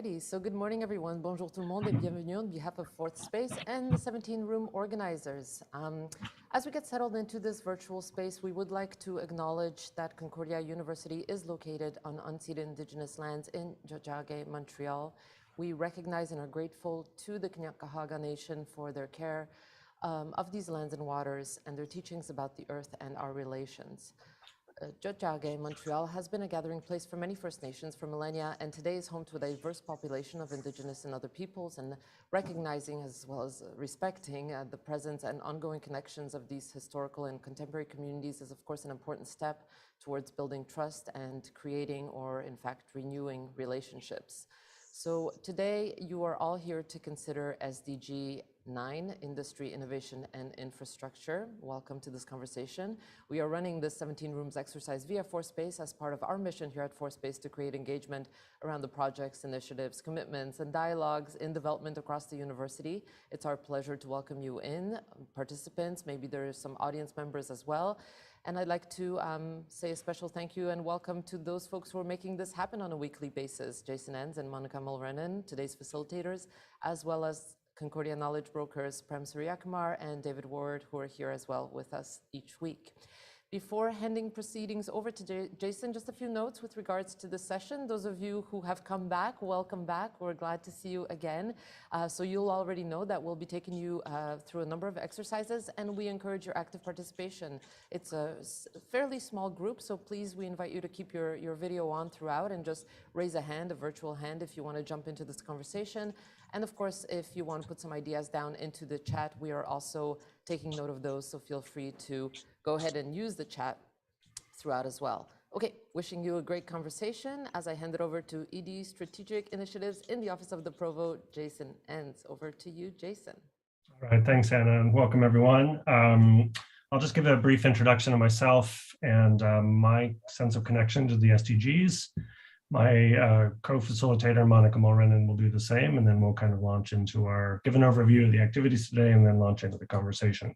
Alrighty, so good morning everyone. Bonjour tout le monde et bienvenue on behalf of Fourth Space and the 17 Room organizers. As we get settled into this virtual space, we would like to acknowledge that Concordia University is located on unceded Indigenous lands in Tiohtià:ke, Montreal. We recognize and are grateful to the Kanien'kehá:ka Nation for their care of these lands and waters and their teachings about the earth and our relations. Tiohtià:ke, Montreal has been a gathering place for many First Nations for millennia, and today is home to a diverse population of Indigenous and other peoples, and recognizing as well as respecting the presence and ongoing connections of these historical and contemporary communities is of course an important step towards building trust and creating or in fact renewing relationships. So today you are all here to consider SDG 9, Industry, Innovation, and Infrastructure. Welcome to this conversation. We are running this 17 Rooms exercise via Fourth Space as part of our mission here at Fourth Space to create engagement around the projects, initiatives, commitments, and dialogues in development across the university. It's our pleasure to welcome you in, participants, maybe there are some audience members as well. And I'd like to say a special thank you and welcome to those folks who are making this happen on a weekly basis, Jason Enns and Monica Mulrennan, today's facilitators, as well as Concordia knowledge brokers Prem Suryakumar and David Ward, who are here as well with us each week. Before handing proceedings over to Jason, just a few notes with regards to the session. Those of you who have come back, welcome back. We're glad to see you again. So you'll already know that we'll be taking you through a number of exercises, and we encourage your active participation. It's a fairly small group, so please, we invite you to keep your video on throughout and just raise a hand, a virtual hand, if you want to jump into this conversation. And of course, if you want to put some ideas down into the chat, we are also taking note of those, so feel free to go ahead and use the chat throughout as well. Okay, wishing you a great conversation as I hand it over to ED Strategic Initiatives in the Office of the Provost, Jason Enns. Over to you, Jason. All right, thanks, Anna, and welcome everyone. I'll just give a brief introduction of myself and my sense of connection to the SDGs. My co-facilitator, Monica Mulrennan, will do the same, and then we'll kind of launch into give an overview of the activities today and then launch into the conversation.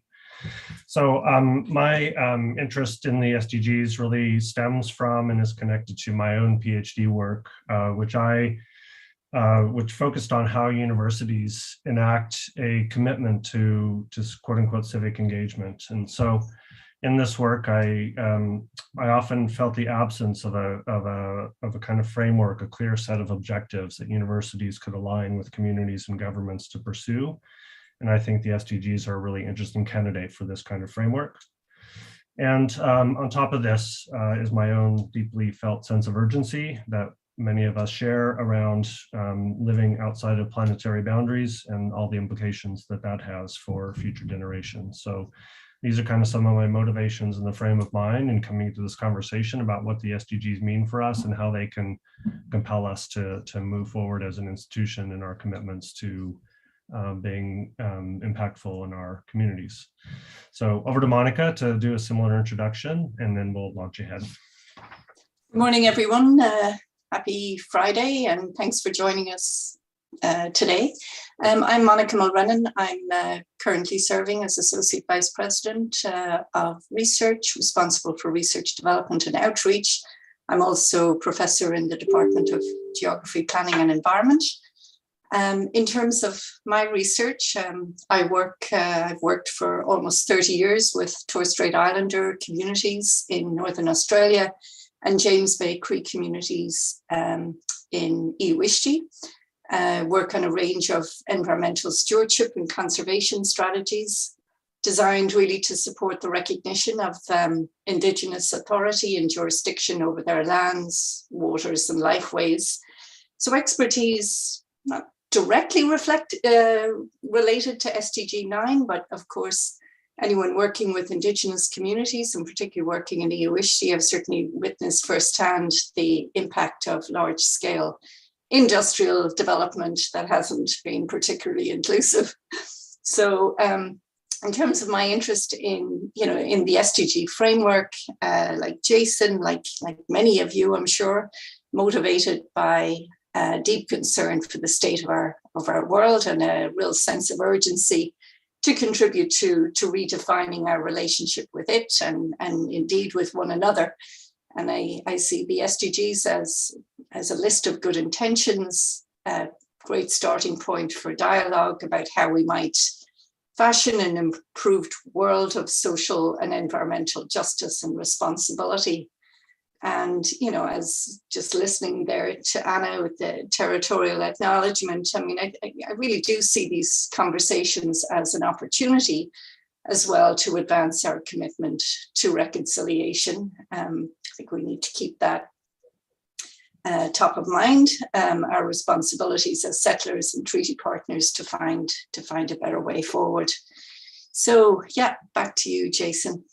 So my interest in the SDGs really stems from and is connected to my own PhD work, which focused on how universities enact a commitment to quote unquote civic engagement. And so in this work, I often felt the absence of a kind of framework, a clear set of objectives that universities could align with communities and governments to pursue. And I think the SDGs are a really interesting candidate for this kind of framework. And on top of this is my own deeply felt sense of urgency that many of us share around living outside of planetary boundaries and all the implications that that has for future generations. So these are kind of some of my motivations in the frame of mind in coming to this conversation about what the SDGs mean for us and how they can compel us to move forward as an institution in our commitments to being impactful in our communities. So over to Monica to do a similar introduction, and then we'll launch ahead. Good morning, everyone. Happy Friday, and thanks for joining us today. I'm Monica Mulrennan. I'm currently serving as Associate Vice President of Research, responsible for research development and outreach. I'm also professor in the Department of Geography, Planning and Environment. In terms of my research, I've worked for almost 30 years with Torres Strait Islander communities in Northern Australia and James Bay Cree communities in Iwichti. Work on a range of environmental stewardship and conservation strategies designed really to support the recognition of Indigenous authority and jurisdiction over their lands, waters and lifeways. So expertise not directly related to SDG 9, but of course, anyone working with Indigenous communities, and particularly working in Iwichti, have certainly witnessed firsthand the impact of large-scale industrial development that hasn't been particularly inclusive. So in terms of my interest in the SDG framework, like Jason, like many of you, I'm sure, motivated by deep concern for the state of our world and a real sense of urgency to contribute to redefining our relationship with it and indeed with one another. And I see the SDGs as a list of good intentions a great starting point for dialogue about how we might fashion an improved world of social and environmental justice and responsibility. And, you know, as just listening there to Anna with the territorial acknowledgement, I mean, I really do see these conversations as an opportunity as well to advance our commitment to reconciliation. I think we need to keep that top of mind, our responsibilities as settlers and treaty partners to find a better way forward. So yeah, back to you, Jason.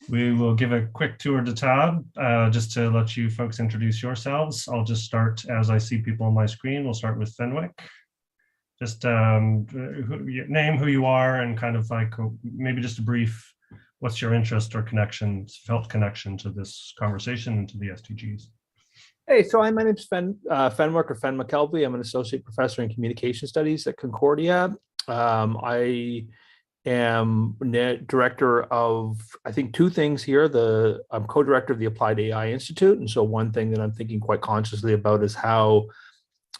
We will give a quick tour to Todd, just to let you folks introduce yourselves. I'll just start as I see people on my screen. We'll start with Fenwick. Just name, who you are, and kind of like maybe just a brief, what's your interest or connection, felt connection to this conversation and to the SDGs. Hey, so my name's Fenwick or Fen McKelvey. I'm an associate professor in communication studies at Concordia. I am director of, I think, two things here. I'm co-director of the Applied AI Institute. And so one thing that I'm thinking quite consciously about is how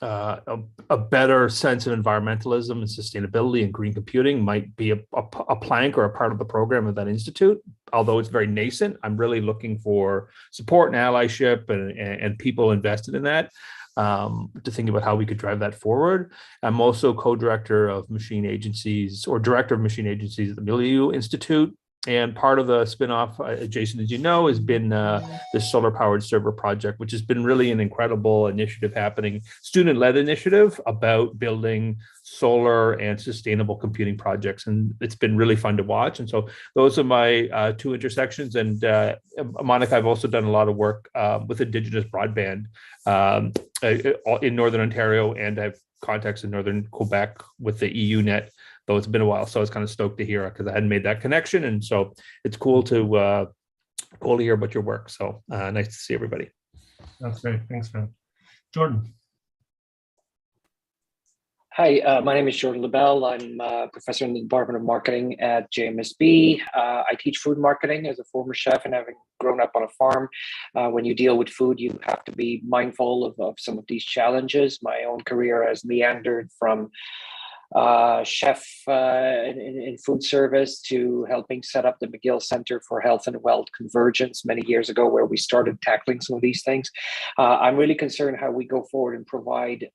a better sense of environmentalism and sustainability and green computing might be a plank or a part of the program of that institute. Although it's very nascent, I'm really looking for support and allyship and people invested in that, to think about how we could drive that forward. I'm also co-director of machine agencies, or director of machine agencies at the Milieu Institute. And part of the spinoff, Jason, as you know, has been this solar powered server project, which has been really an incredible initiative happening, student-led initiative about building solar and sustainable computing projects. And it's been really fun to watch. And so those are my two intersections. And Monica, I've also done a lot of work with Indigenous broadband in Northern Ontario, and I have contacts in Northern Quebec with the EU net, though it's been a while. So I was kind of stoked to hear, because I hadn't made that connection. And so it's cool to hear about your work. So nice to see everybody. That's great. Thanks, Ben. Jordan. Hi, my name is Jordan Labelle. I'm a professor in the Department of Marketing at JMSB. I teach food marketing as a former chef, and having grown up on a farm, when you deal with food, you have to be mindful of some of these challenges. My own career has meandered from chef in food service to helping set up the McGill Center for Health and Wealth Convergence many years ago, where we started tackling some of these things. I'm really concerned how we go forward and provide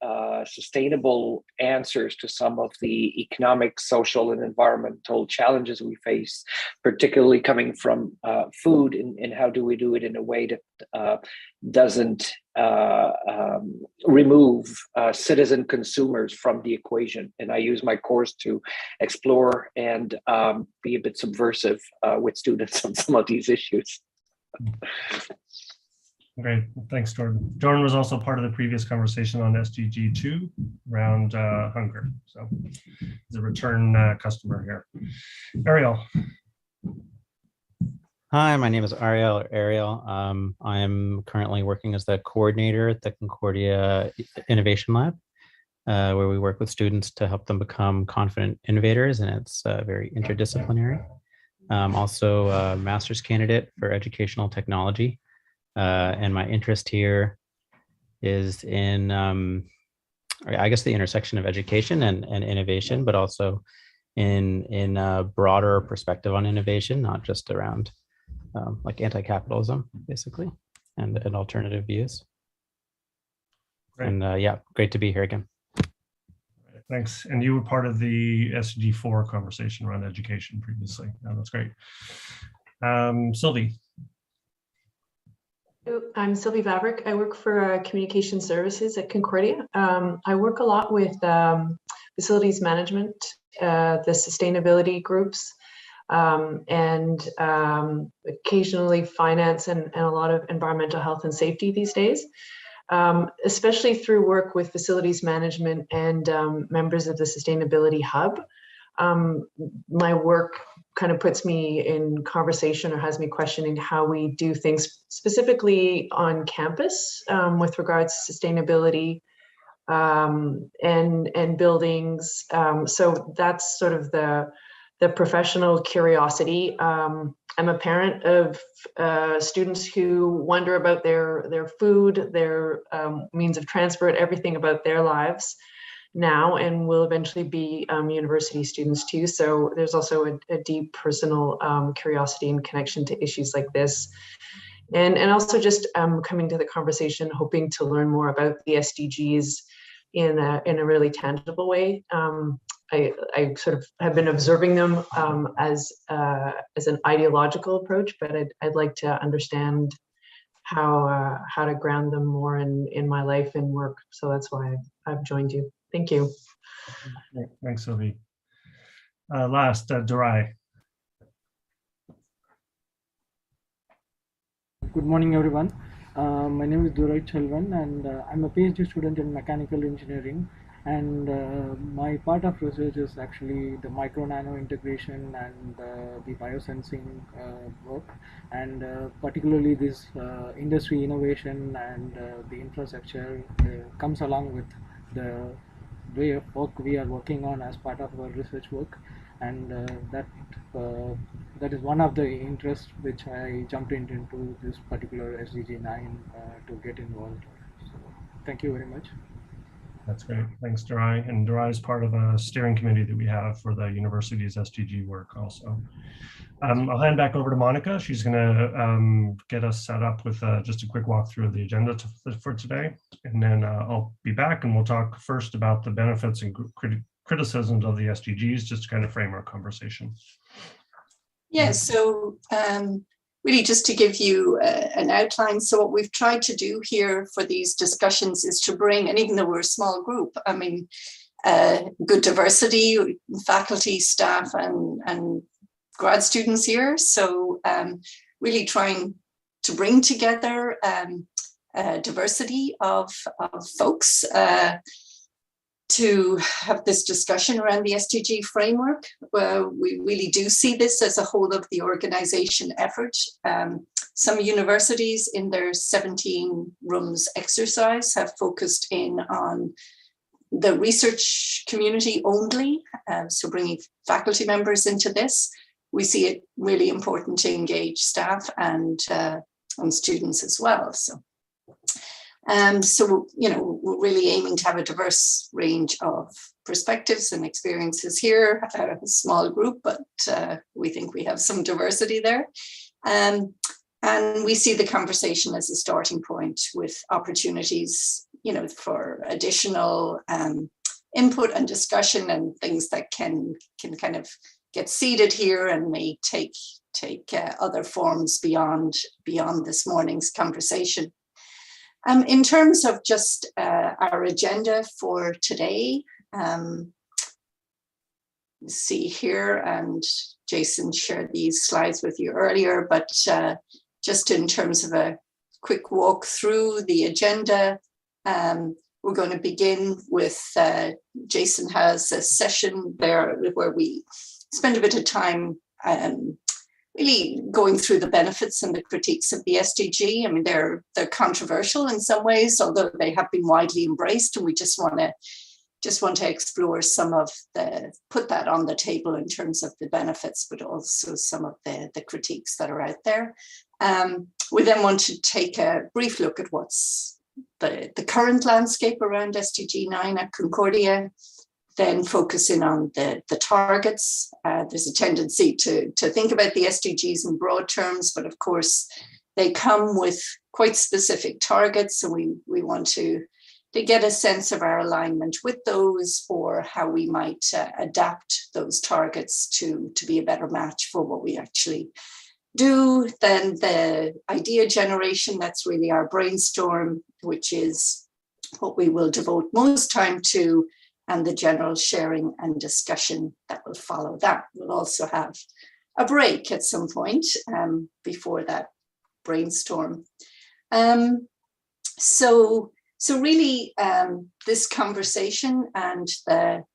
sustainable answers to some of the economic, social, and environmental challenges we face, particularly coming from food, and how do we do it in a way that doesn't remove citizen consumers from the equation. And I use my course to explore and be a bit subversive with students on some of these issues. Great, thanks, Jordan. Jordan was also part of the previous conversation on SDG 2 around hunger. So he's a return customer here. Ariel. Hi, my name is Ariel. I'm currently working as the coordinator at the Concordia Innovation Lab, where we work with students to help them become confident innovators, and it's very interdisciplinary. I'm also a master's candidate for educational technology, and my interest here is in, I guess, the intersection of education and innovation, but also in a broader perspective on innovation, not just around like anti-capitalism, basically, and alternative views. Great. And yeah, great to be here again. Thanks. And you were part of the SDG4 conversation around education previously. Yeah, that's great. Sylvie. I'm Sylvie Vavrick. I work for communication services at Concordia. I work a lot with facilities management, the sustainability groups, and occasionally finance and a lot of environmental health and safety these days, especially through work with facilities management and members of the Sustainability Hub. My work kind of puts me in conversation or has me questioning how we do things specifically on campus with regards to sustainability and buildings. So that's sort of the the professional curiosity. I'm a parent of students who wonder about their food, their means of transport, everything about their lives now, and will eventually be university students too. So there's also a deep personal curiosity and connection to issues like this. And also just coming to the conversation, hoping to learn more about the SDGs in a really tangible way. I sort of have been observing them as an ideological approach, but I'd like to understand how to ground them more in my life and work. So that's why I've joined you. Thank you. Thanks, Sylvie. Last, Durai. Good morning, everyone. My name is Durai Chalvan, and I'm a PhD student in mechanical engineering. And my part of research is actually the micro-nano integration and the biosensing work, and particularly this industry innovation and the infrastructure comes along with the way of work we are working on as part of our research work, and that is one of the interests which I jumped into this particular SDG 9 to get involved. So, thank you very much. That's great. Thanks, Durai. And Durai is part of a steering committee that we have for the university's SDG work also. I'll hand back over to Monica. She's going to get us set up with just a quick walkthrough of the agenda for today. And then I'll be back and we'll talk first about the benefits and criticisms of the SDGs, just to kind of frame our conversation. Yeah, so really just to give you an outline. So what we've tried to do here for these discussions is to bring, and even though we're a small group, I mean, good diversity, faculty, staff, and grad students here. So really trying to bring together diversity of folks to have this discussion around the SDG framework. We really do see this as a whole of the organization effort. Some universities in their 17 rooms exercise have focused in on the research community only, so bringing faculty members into this. We see it really important to engage staff and students as well. So, you know, we're really aiming to have a diverse range of perspectives and experiences here. A small group, but we think we have some diversity there. And we see the conversation as a starting point with opportunities, you know, for additional input and discussion and things that can kind of get seeded here and may take other forms beyond this morning's conversation. In terms of just our agenda for today, see here, and Jason shared these slides with you earlier, but just in terms of a quick walk through the agenda, we're going to begin with, Jason has a session there where we spend a bit of time really going through the benefits and the critiques of the SDG. I mean, they're controversial in some ways, although they have been widely embraced, and we just want to explore some of put that on the table in terms of the benefits, but also some of the critiques that are out there. We then want to take a brief look at what's the current landscape around SDG 9 at Concordia, then focusing on the targets. There's a tendency to think about the SDGs in broad terms, but of course they come with quite specific targets. So we want to get a sense of our alignment with those, or how we might adapt those targets to be a better match for what we actually do. Then the idea generation, that's really our brainstorm, which is what we will devote most time to, and the general sharing and discussion that will follow that. We'll also have a break at some point before that brainstorm. So really this conversation and the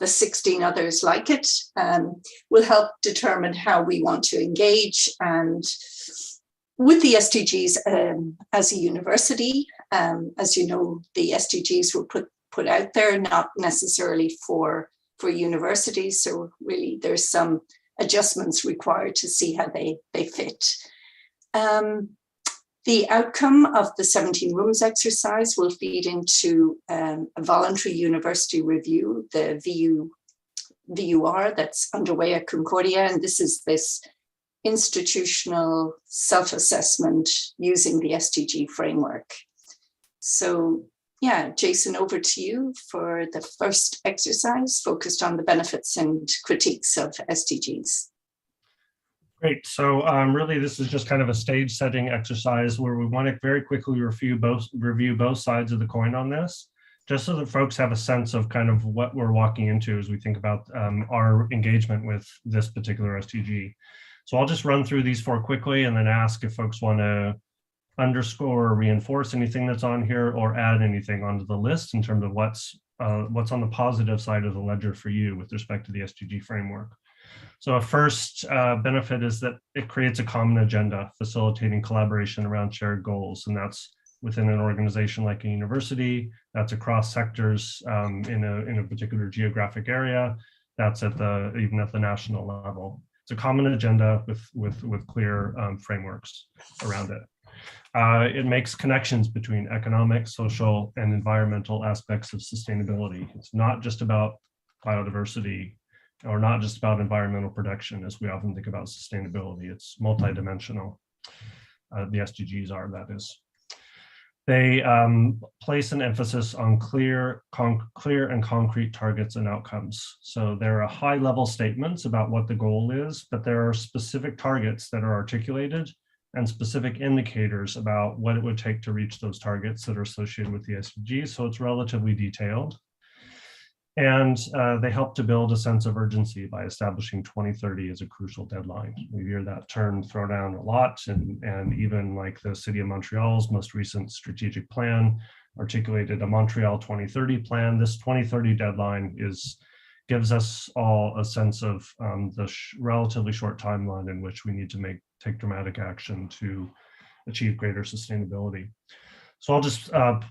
16 others like it will help determine how we want to engage and with the SDGs as a university. As you know, the SDGs were put out there, not necessarily for for universities. So really there's some adjustments required to see how they fit. The outcome of the 17 rooms exercise will feed into a voluntary university review, the VUR, that's underway at Concordia. And this is this institutional self-assessment using the SDG framework. So yeah, Jason, over to you for the first exercise focused on the benefits and critiques of SDGs. Great. So really, this is just kind of a stage setting exercise where we want to very quickly review both sides of the coin on this, just so that folks have a sense of kind of what we're walking into as we think about our engagement with this particular SDG. So I'll just run through these four quickly and then ask if folks want to underscore or reinforce anything that's on here or add anything onto the list in terms of what's on the positive side of the ledger for you with respect to the SDG framework. So a first benefit is that it creates a common agenda, facilitating collaboration around shared goals. And that's within an organization like a university, that's across sectors in a particular geographic area, that's even at the national level. It's a common agenda with clear frameworks around it. It makes connections between economic, social, and environmental aspects of sustainability. It's not just about biodiversity or not just about environmental protection, as we often think about sustainability. It's multidimensional. The SDGs are, that is. They place an emphasis on clear and concrete targets and outcomes. So there are high-level statements about what the goal is, but there are specific targets that are articulated and specific indicators about what it would take to reach those targets that are associated with the SDGs. So it's relatively detailed. And they help to build a sense of urgency by establishing 2030 as a crucial deadline. We hear that term thrown around a lot, and even like the City of Montreal's most recent strategic plan articulated a Montreal 2030 plan. This 2030 deadline gives us all a sense of the relatively short timeline in which we need to take dramatic action to achieve greater sustainability. So I'll just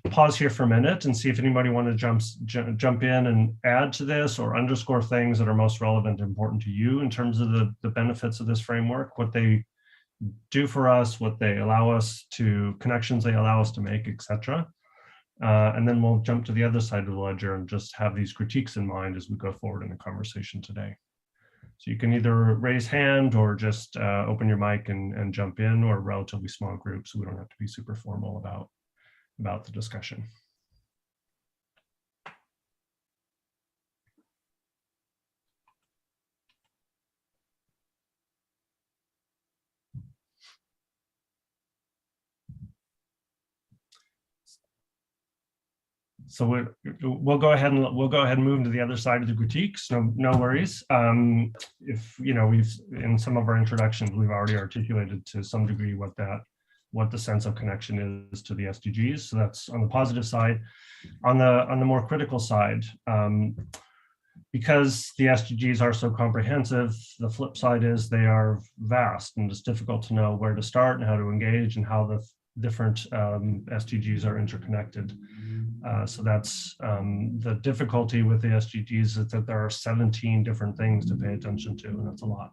pause here for a minute and see if anybody want to jump in and add to this or underscore things that are most relevant and important to you in terms of the benefits of this framework, what they do for us, what they allow us to, connections they allow us to make, etc. And then we'll jump to the other side of the ledger and just have these critiques in mind as we go forward in the conversation today. So you can either raise hand or just open your mic and jump in, or relatively small groups, so we don't have to be super formal about the discussion. So we'll go ahead and move to the other side of the critiques. No worries. If we've in some of our introductions we've already articulated to some degree what the sense of connection is to the SDGs. So that's on the positive side. On the more critical side, because the SDGs are so comprehensive, the flip side is they are vast, and it's difficult to know where to start and how to engage and how the different SDGs are interconnected. So that's the difficulty with the SDGs, is that there are 17 different things to pay attention to, and that's a lot.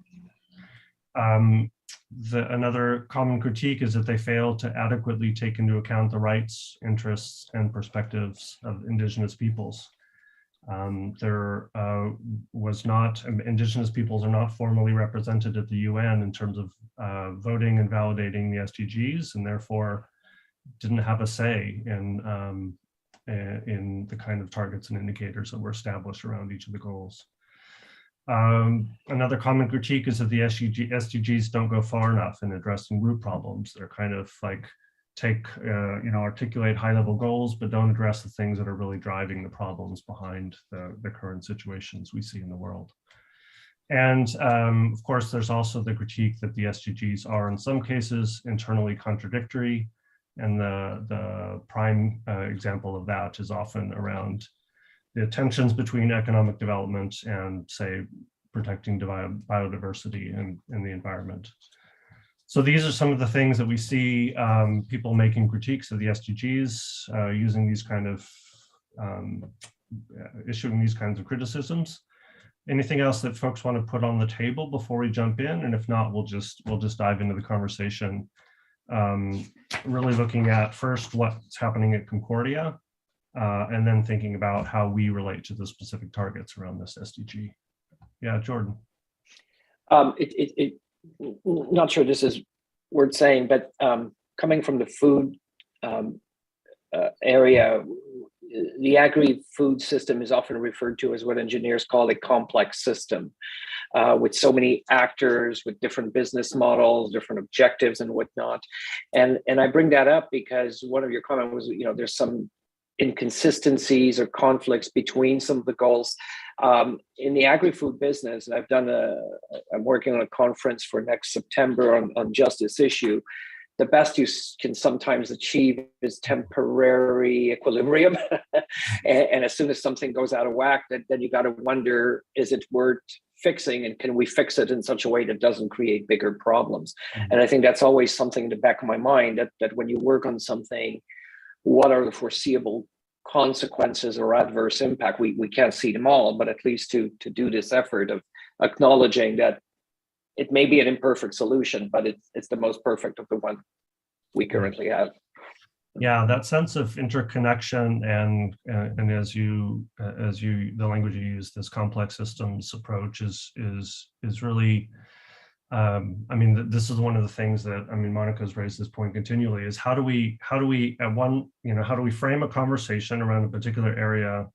Another common critique is that they fail to adequately take into account the rights, interests, and perspectives of Indigenous peoples. Indigenous peoples are not formally represented at the UN in terms of voting and validating the SDGs, and therefore didn't have a say in the kind of targets and indicators that were established around each of the goals. Another common critique is that the SDGs don't go far enough in addressing root problems. They're kind of like articulate high-level goals, but don't address the things that are really driving the problems behind the current situations we see in the world. And of course, there's also the critique that the SDGs are in some cases internally contradictory. And the prime example of that is often around the tensions between economic development and, say, protecting biodiversity and the environment. So these are some of the things that we see people making critiques of the SDGs, using these kind of, issuing these kinds of criticisms. Anything else that folks want to put on the table before we jump in? And if not, we'll just dive into the conversation. Really looking at first what's happening at Concordia, and then thinking about how we relate to the specific targets around this SDG. Yeah, Jordan. Not sure this is worth saying, but coming from the food area, the agri-food system is often referred to as what engineers call a complex system, with so many actors, with different business models, different objectives and whatnot. And I bring that up because one of your comments was, there's some inconsistencies or conflicts between some of the goals. In the agri-food business, and I'm working on a conference for next September on just this issue. The best you can sometimes achieve is temporary equilibrium. and as soon as something goes out of whack, then you got to wonder, is it worth fixing, and can we fix it in such a way that doesn't create bigger problems? And I think that's always something in the back of my mind, that when you work on something, what are the foreseeable consequences or adverse impact? We can't see them all, but at least to do this effort of acknowledging that it may be an imperfect solution, but it's the most perfect of the one we currently have. Yeah, that sense of interconnection and as the language you use, this complex systems approach is really. This is one of the things that Monica's raised this point continually, is how do we frame a conversation around a particular area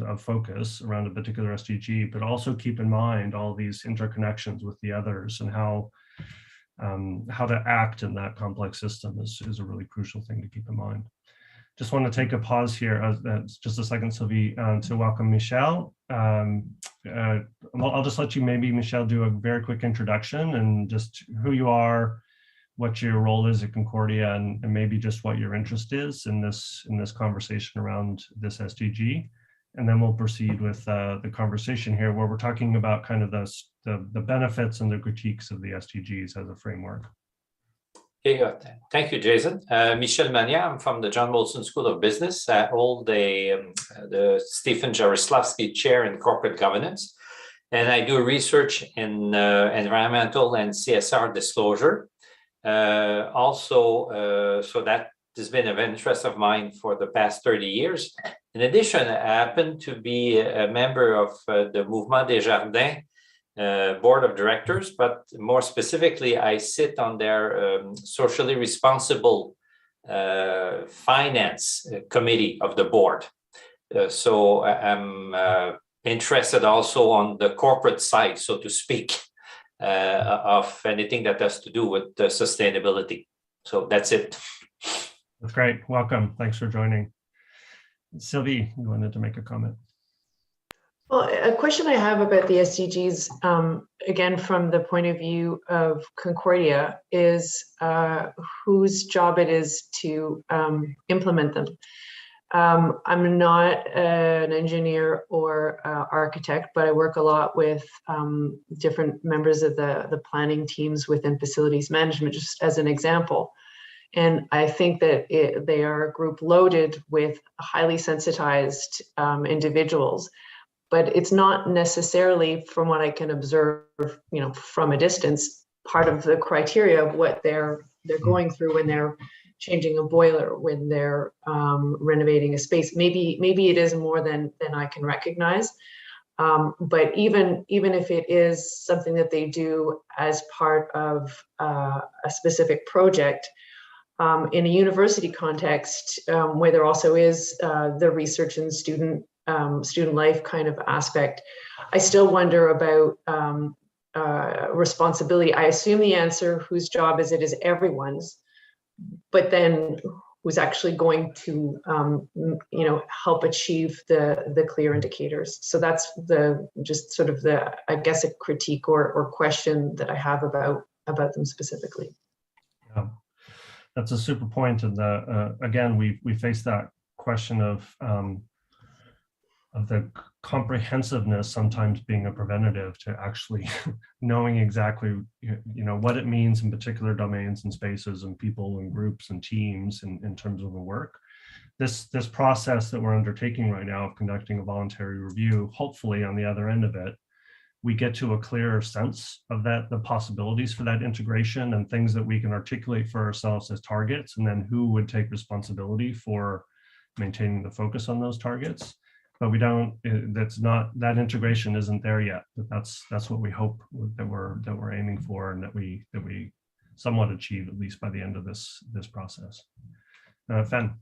of focus, around a particular SDG, but also keep in mind all these interconnections with the others, and how to act in that complex system is a really crucial thing to keep in mind. Just want to take a pause here, just a second, Sylvie, to welcome Michelle. I'll just let you, maybe Michelle, do a very quick introduction and just who you are, what your role is at Concordia, and maybe just what your interest is in this conversation around this SDG. And then we'll proceed with the conversation here, where we're talking about kind of the benefits and the critiques of the SDGs as a framework. Okay, thank you, Jason. Michel Mania, I'm from the John Molson School of Business. I hold the Stephen Jaroslavsky Chair in Corporate Governance, and I do research in environmental and CSR disclosure. So that has been of interest of mine for the past 30 years. In addition, I happen to be a member of the Mouvement des Jardins board of directors, but more specifically, I sit on their socially responsible finance committee of the board. So I'm interested also on the corporate side, so to speak, of anything that has to do with sustainability. So that's it. That's great. Welcome. Thanks for joining. Sylvie, you wanted to make a comment. Well, a question I have about the SDGs, again, from the point of view of Concordia, is whose job it is to implement them. I'm not an engineer or architect, but I work a lot with different members of the planning teams within facilities management, just as an example. And I think that they are group loaded with highly sensitized individuals. But it's not necessarily, from what I can observe, from a distance, part of the criteria of what they're going through when they're changing a boiler, when they're renovating a space. Maybe it is more than I can recognize. But even if it is something that they do as part of a specific project, in a university context, where there also is the research and student life kind of aspect, I still wonder about responsibility. I assume the answer, whose job is it, is everyone's, but then who's actually going to help achieve the clear indicators. So that's just sort of I guess, a critique or question that I have about them specifically. Yeah, that's a super point. And again, we face that question of the comprehensiveness sometimes being a preventative to actually knowing exactly what it means in particular domains and spaces and people and groups and teams in terms of the work. This process that we're undertaking right now of conducting a voluntary review, hopefully on the other end of it, we get to a clearer sense of that, the possibilities for that integration and things that we can articulate for ourselves as targets, and then who would take responsibility for maintaining the focus on those targets. But we don't, that's not, that integration isn't there yet, but that's what we hope that we're aiming for, and that we somewhat achieve, at least by the end of this process. Fen.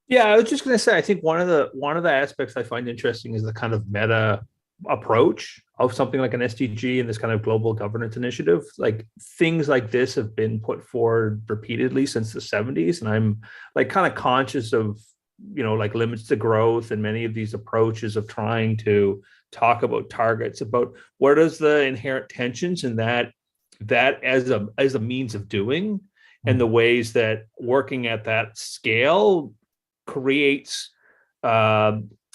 Yeah, I was just going to say, I think one of the aspects I find interesting is the kind of meta approach of something like an SDG and this kind of global governance initiative. Like things like this have been put forward repeatedly since the 70s, and I'm like kind of conscious of, you know, like limits to growth and many of these approaches of trying to talk about targets, about what is the inherent tensions in that as a means of doing, and the ways that working at that scale creates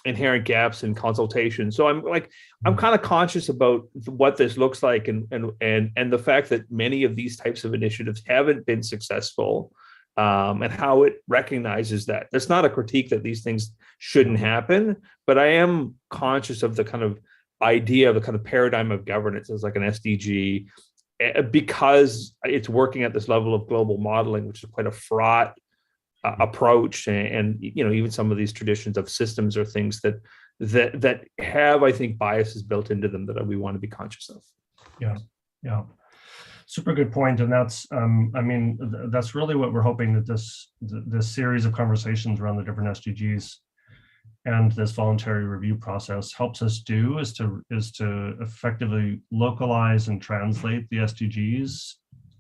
inherent gaps in consultation. So I'm kind of conscious about what this looks like, and the fact that many of these types of initiatives haven't been successful, and how it recognizes that. That's not a critique that these things shouldn't happen, but I am conscious of the kind of idea of the kind of paradigm of governance as like an SDG, because it's working at this level of global modeling, which is quite a fraught approach, and you know, even some of these traditions of systems are things that have, I think, biases built into them that we want to be conscious of. Yeah, super good point. And that's I mean, that's really what we're hoping that this series of conversations around the different SDGs and this voluntary review process helps us do, is to effectively localize and translate the SDGs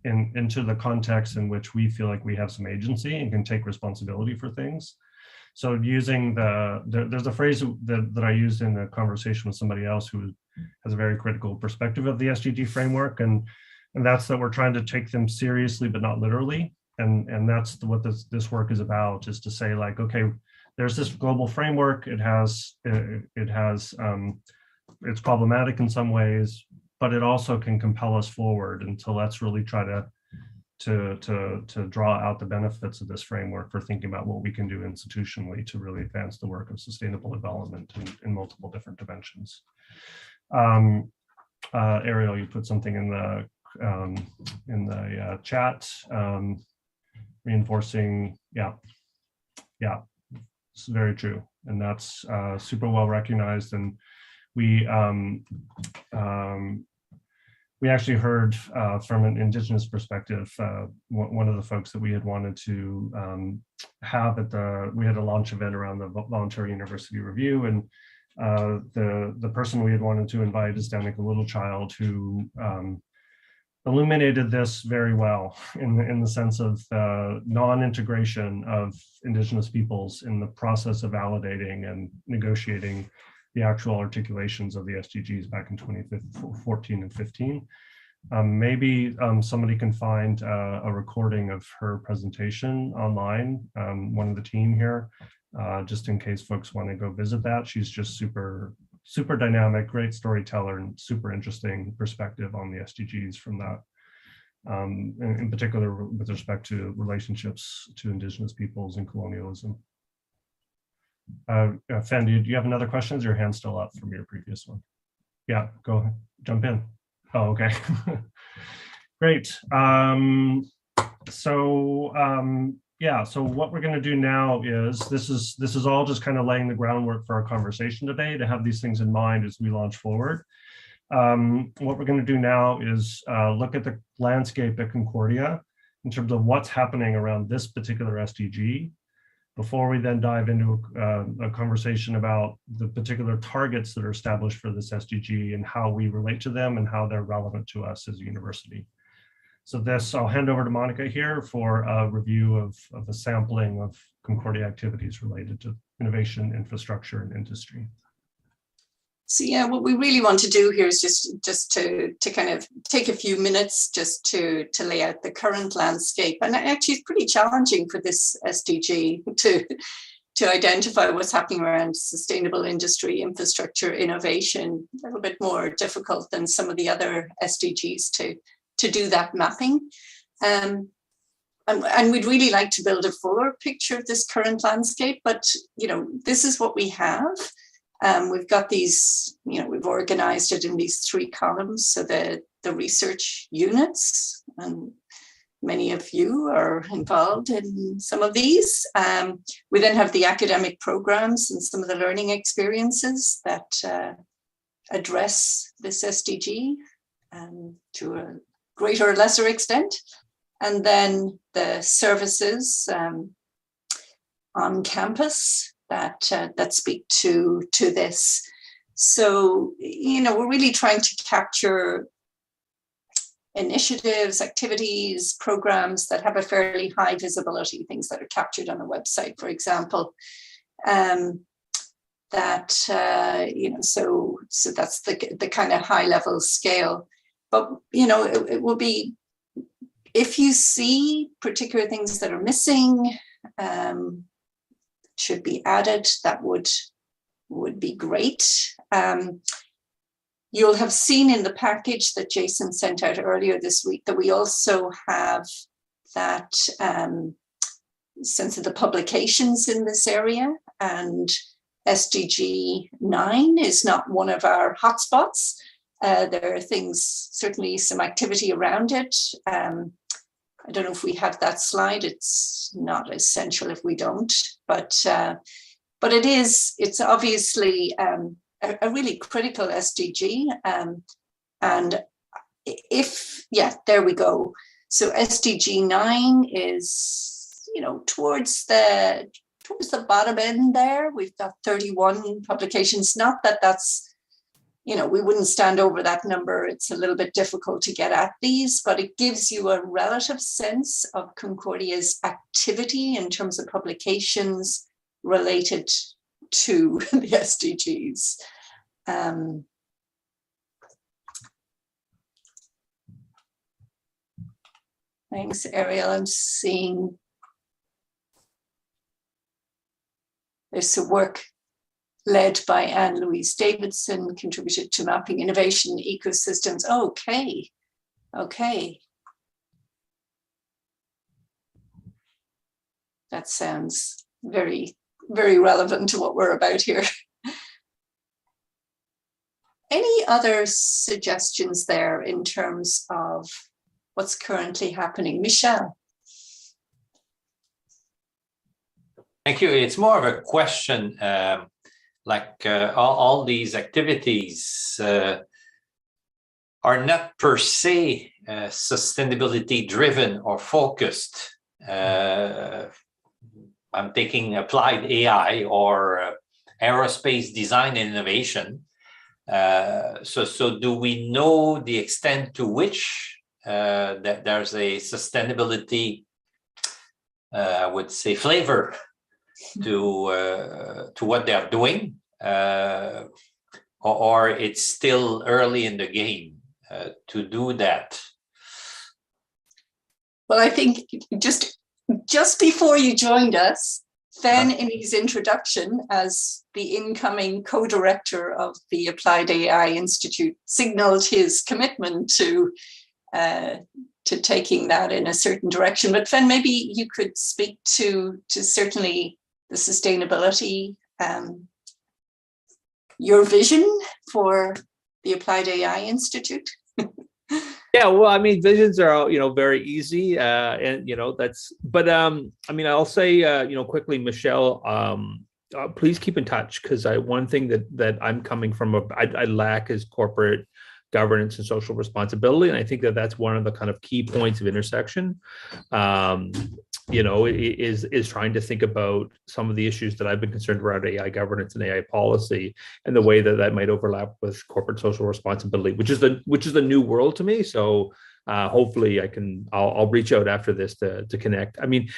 into the context in which we feel like we have some agency and can take responsibility for things. So using there's a phrase that I used in a conversation with somebody else who has a very critical perspective of the SDG framework, and that's that we're trying to take them seriously but not literally, and that's what this work is about, is to say, like, okay, there's this global framework, it's problematic in some ways, but it also can compel us forward. And so let's really try to draw out the benefits of this framework for thinking about what we can do institutionally to really advance the work of sustainable development in multiple different dimensions. Ariel, you put something in the chat, reinforcing, yeah, it's very true, and that's super well recognized. And we actually heard from an Indigenous perspective, one of the folks that we had wanted to have we had a launch event around the voluntary university review, and the person we had wanted to invite is Danica Littlechild, who illuminated this very well in the sense of the non-integration of Indigenous peoples in the process of validating and negotiating the actual articulations of the SDGs back in 2014 and 15. Maybe somebody can find a recording of her presentation online, one of the team here, just in case folks want to go visit that. She's just super dynamic, great storyteller, and super interesting perspective on the SDGs from that, in particular with respect to relationships to Indigenous peoples and colonialism. Fen, do you have another question? Is your hand still up from your previous one? Yeah, go ahead, jump in. Oh, okay. Great. Yeah, so what we're going to do now is, this is all just kind of laying the groundwork for our conversation today, to have these things in mind as we launch forward. What we're going to do now is look at the landscape at Concordia in terms of what's happening around this particular SDG, before we then dive into a conversation about the particular targets that are established for this SDG and how we relate to them and how they're relevant to us as a university. So I'll hand over to Monica here for a review of a sampling of Concordia activities related to innovation, infrastructure, and industry. So yeah, what we really want to do here is just to kind of take a few minutes just to lay out the current landscape. And actually it's pretty challenging for this SDG to identify what's happening around sustainable industry, infrastructure, innovation. A little bit more difficult than some of the other SDGs to do that mapping. And we'd really like to build a fuller picture of this current landscape, but you know, this is what we have. We've got these, we've organized it in these 3 columns. So the research units, and many of you are involved in some of these. We then have the academic programs and some of the learning experiences that address this SDG to a greater or lesser extent. And then the services on campus that speak to this. So, we're really trying to capture initiatives, activities, programs that have a fairly high visibility, things that are captured on a website, for example. So that's the kind of high level scale. But, it will be, if you see particular things that are missing, should be added, that would be great. You'll have seen in the package that Jason sent out earlier this week that we also have that sense of the publications in this area, and SDG 9 is not one of our hotspots. There are things, certainly some activity around it. I don't know if we have that slide. It's not essential if we don't, but it's obviously a really critical SDG. And there we go. So SDG 9 is, towards the bottom end there. We've got 31 publications. Not that that's, we wouldn't stand over that number. It's a little bit difficult to get at these, but it gives you a relative sense of Concordia's activity in terms of publications related to the SDGs. Thanks, Ariel. I'm seeing there's some work led by Anne-Louise Davidson, contributed to mapping innovation ecosystems. Okay. That sounds very, very relevant to what we're about here. Any other suggestions there in terms of what's currently happening? Michelle? Thank you. It's more of a question. All these activities are not per se sustainability driven or focused. I'm taking applied AI or aerospace design and innovation. So do we know the extent to which that there's a sustainability, I would say, flavor to what they're doing, or it's still early in the game to do that? Well, I think just before you joined us, Fen, in his introduction as the incoming co-director of the Applied AI Institute, signaled his commitment to taking that in a certain direction. But Fen, maybe you could speak to certainly the sustainability, your vision for the Applied AI Institute. Yeah, well, I mean, visions are, very easy, and but I'll say, quickly, Michelle, please keep in touch, because one thing that I'm coming from, I lack is corporate governance and social responsibility, and I think that's one of the kind of key points of intersection. Is trying to think about some of the issues that I've been concerned around AI governance and AI policy, and the way that might overlap with corporate social responsibility, which is the new world to me. So hopefully I'll reach out after this to connect. I mean,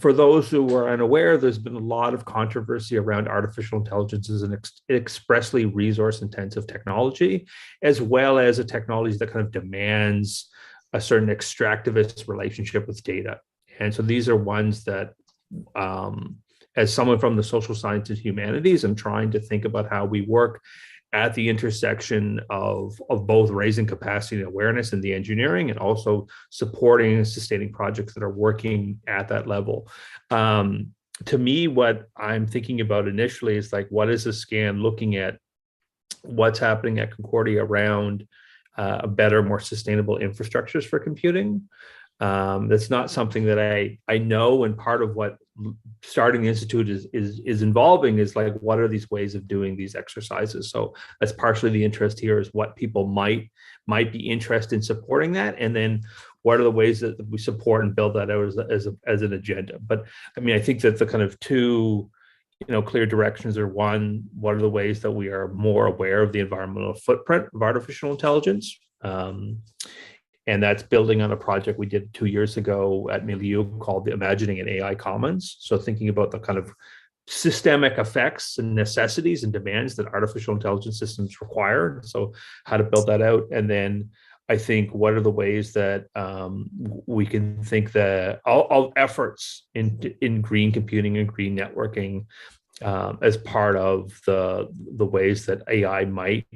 for those who are unaware, there's been a lot of controversy around artificial intelligence as an expressly resource-intensive technology, as well as a technology that kind of demands a certain extractivist relationship with data. And so these are ones that, as someone from the social sciences humanities, I'm trying to think about how we work at the intersection of both raising capacity and awareness in the engineering, and also supporting and sustaining projects that are working at that level. to me, what I'm thinking about initially is like, what is a scan looking at what's happening at Concordia around a better, more sustainable infrastructures for computing. That's not something that I know, and part of what starting the institute is involving is like, what are these ways of doing these exercises? So that's partially the interest here, is what people might be interested in supporting that, and then what are the ways that we support and build that out as an agenda. But I mean, I think that the kind of two clear directions are: one, what are the ways that we are more aware of the environmental footprint of artificial intelligence? And that's building on a project we did 2 years ago at Milieu called the Imagining an AI Commons. So thinking about the kind of systemic effects and necessities and demands that artificial intelligence systems require. So how to build that out. And then I think, what are the ways that we can think that all efforts in green computing and green networking as part of the ways that AI might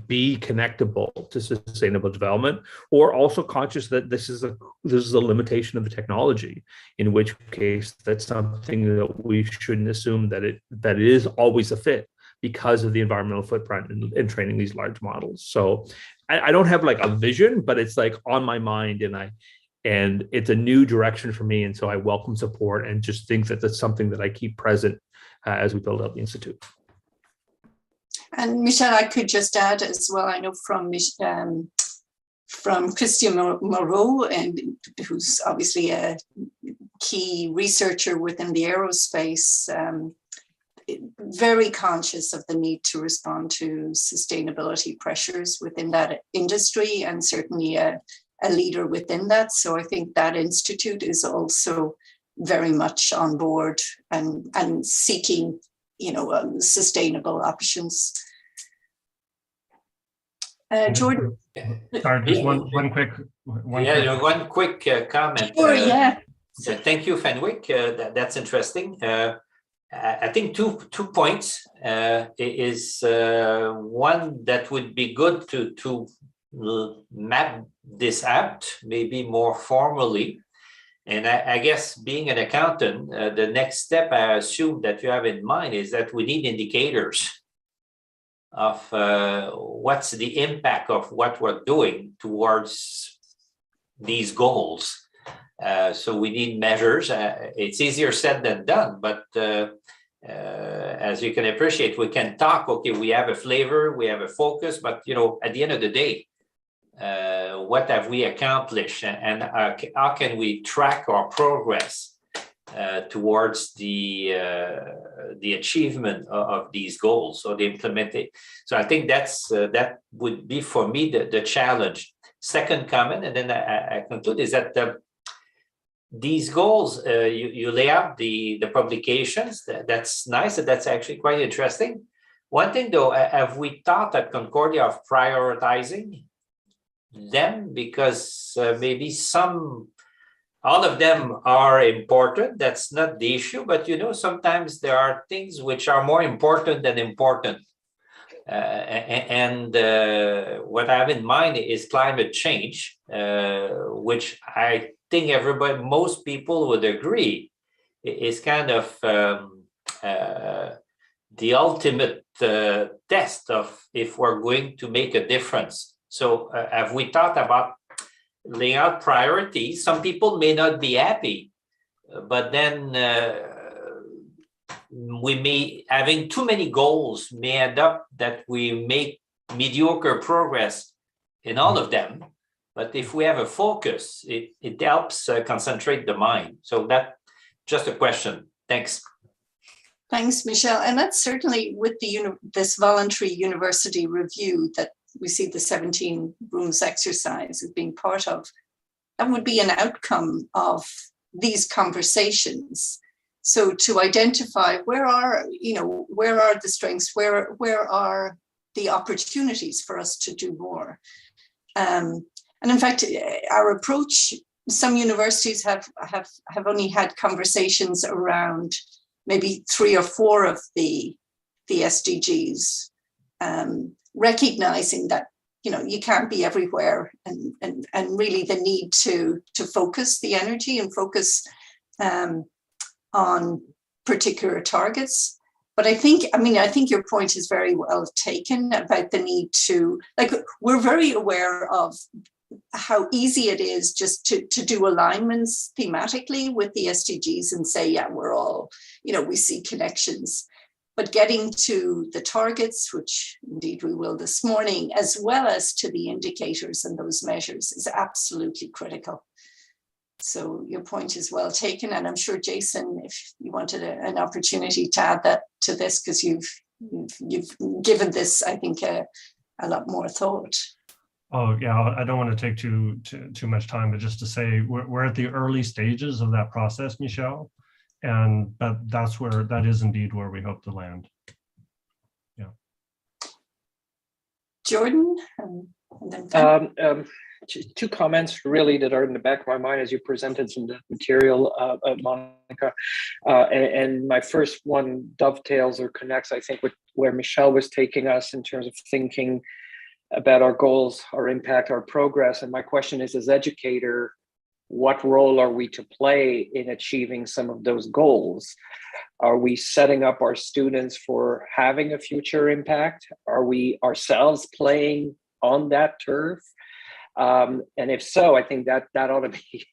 be connectable to sustainable development, or also conscious that this is a limitation of the technology, in which case that's something that we shouldn't assume that it is always a fit because of the environmental footprint in training these large models. So I don't have like a vision, but it's like on my mind, and it's a new direction for me. And so I welcome support and just think that that's something that I keep present as we build out the Institute. And Michelle, I could just add as well, I know from Christian Moreau, and who's obviously a key researcher within the aerospace, very conscious of the need to respond to sustainability pressures within that industry, and certainly a leader within that. So I think that institute is also very much on board and seeking sustainable options. Jordan. Sorry, just one quick comment. Sure, yeah. So thank you, Fenwick. That's interesting. I think two points is one that would be good to map this out maybe more formally. And I guess, being an accountant, the next step I assume that you have in mind is that we need indicators of what's the impact of what we're doing towards these goals. So we need measures. It's easier said than done, but as you can appreciate, we can talk, okay, we have a flavor, we have a focus, but at the end of the day, what have we accomplished, and how can we track our progress towards the achievement of these goals, or the implementation? So I think that would be for me the challenge. Second comment, and then I conclude, is that these goals, you lay out the publications. That's nice. That's actually quite interesting. One thing though, have we thought at Concordia of prioritizing them? Because maybe all of them are important. That's not the issue, but sometimes there are things which are more important than important. And what I have in mind is climate change, which I think most people would agree is kind of the ultimate test of if we're going to make a difference. So have we thought about laying out priorities? Some people may not be happy, but then having too many goals may end up that we make mediocre progress in all of them. But if we have a focus, it helps concentrate the mind. So that's just a question. Thanks. Thanks, Michelle. And that's certainly with this voluntary university review that we see the 17 rooms exercise as being part of. That would be an outcome of these conversations. So to identify where are the strengths, where are the opportunities for us to do more. And in fact, our approach, some universities have only had conversations around maybe 3 or 4 of the SDGs, recognizing that you can't be everywhere, and really the need to focus the energy and focus on particular targets. But I think your point is very well taken about the need to, like, we're very aware of how easy it is just to do alignments thematically with the SDGs and say, yeah, we're all, we see connections. But getting to the targets, which indeed we will this morning, as well as to the indicators and those measures, is absolutely critical. So your point is well taken. And I'm sure, Jason, if you wanted an opportunity to add that to this, because you've given this, I think, a lot more thought. Oh, yeah, I don't want to take too much time, but just to say we're at the early stages of that process, Michelle. But that is indeed where we hope to land. Yeah. Jordan, and then two comments really that are in the back of my mind as you presented some material, Monica. And my first one dovetails or connects, I think, with where Michelle was taking us in terms of thinking about our goals, our impact, our progress. And my question is, as educator, what role are we to play in achieving some of those goals? Are we setting up our students for having a future impact? Are we ourselves playing on that turf? And if so, I think that ought to be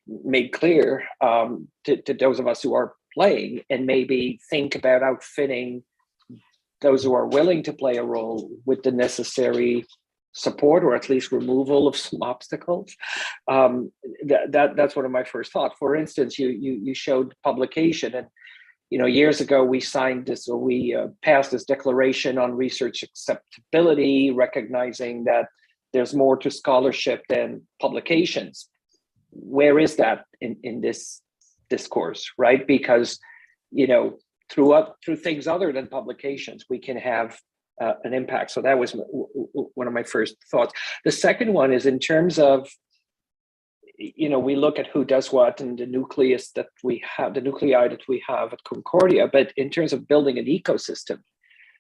made clear to those of us who are playing, and maybe think about outfitting those who are willing to play a role with the necessary support, or at least removal of some obstacles. That's one of my first thoughts. For instance, you showed publication, and years ago we signed this, or we passed this declaration on research acceptability, recognizing that there's more to scholarship than publications. Where is that in this discourse, right? Because through things other than publications, we can have an impact. So that was one of my first thoughts. The second one is in terms of, we look at who does what and the nucleus that we have, the nuclei that we have at Concordia, but in terms of building an ecosystem,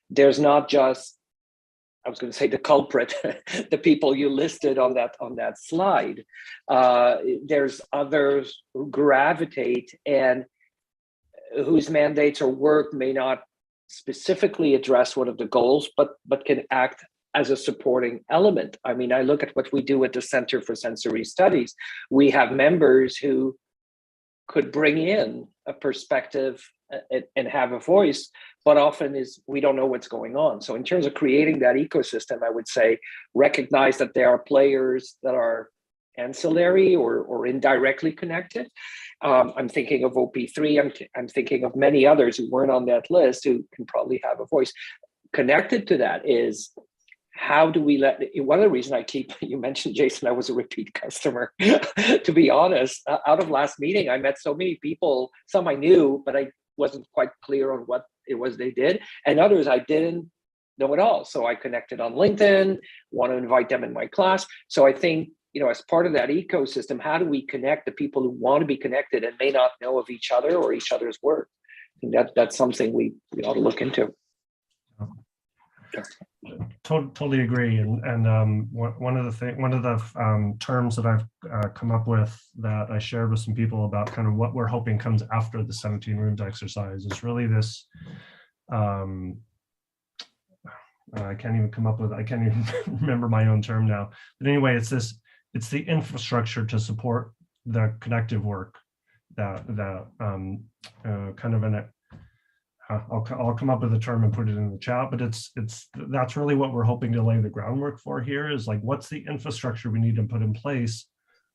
there's not just, I was going to say the culprit, the people you listed on that slide. There's others who gravitate and whose mandates or work may not specifically address one of the goals, but can act as a supporting element. I mean, I look at what we do at the Center for Sensory Studies. We have members who could bring in a perspective and have a voice, but often we don't know what's going on. So in terms of creating that ecosystem, I would say recognize that there are players that are ancillary or indirectly connected. I'm thinking of OP3. I'm thinking of many others who weren't on that list who can probably have a voice. Connected to that is, how do we one of the reasons you mentioned, Jason, I was a repeat customer. To be honest, out of last meeting, I met so many people, some I knew, but I wasn't quite clear on what it was they did. And others I didn't know at all. So I connected on LinkedIn, want to invite them in my class. So I think, as part of that ecosystem, how do we connect the people who want to be connected and may not know of each other or each other's work? I think that's something we ought to look into. Totally agree. And one of the terms that I've come up with that I shared with some people about kind of what we're hoping comes after the 17 rooms exercise is really this. I can't even remember my own term now. But anyway, it's the infrastructure to support the connective work that kind of I'll come up with a term and put it in the chat, but that's really what we're hoping to lay the groundwork for here, is like, what's the infrastructure we need to put in place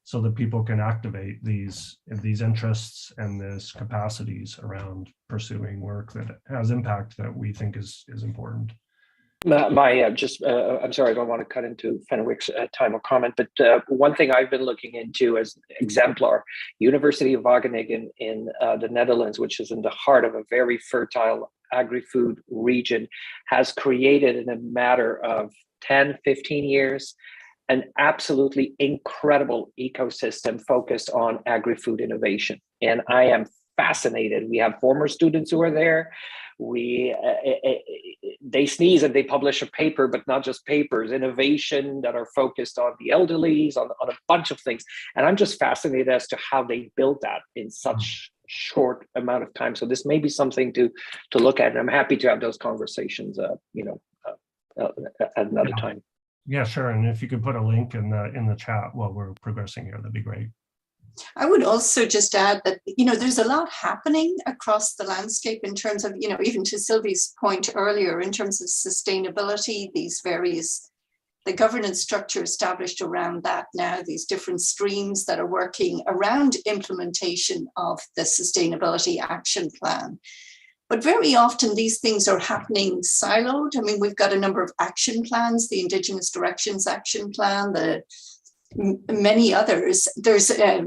so that people can activate these interests and these capacities around pursuing work that has impact that we think is important. I'm sorry, I don't want to cut into Fenwick's time of comment, but one thing I've been looking into as exemplar, University of Wageningen in the Netherlands, which is in the heart of a very fertile agri-food region, has created in a matter of 10, 15 years, an absolutely incredible ecosystem focused on agri-food innovation. And I am fascinated. We have former students who are there. They sneeze and they publish a paper, but not just papers, innovation that are focused on the elderly, on a bunch of things. And I'm just fascinated as to how they built that in such short amount of time. So this may be something to look at, and I'm happy to have those conversations, at another time. Yeah, sure. And if you could put a link in the chat while we're progressing here, that'd be great. I would also just add that, there's a lot happening across the landscape in terms of, even to Sylvie's point earlier, in terms of sustainability, the governance structure established around that now, these different streams that are working around implementation of the Sustainability Action Plan. But very often these things are happening siloed. I mean, we've got a number of action plans, the Indigenous Directions Action Plan, many others. There's a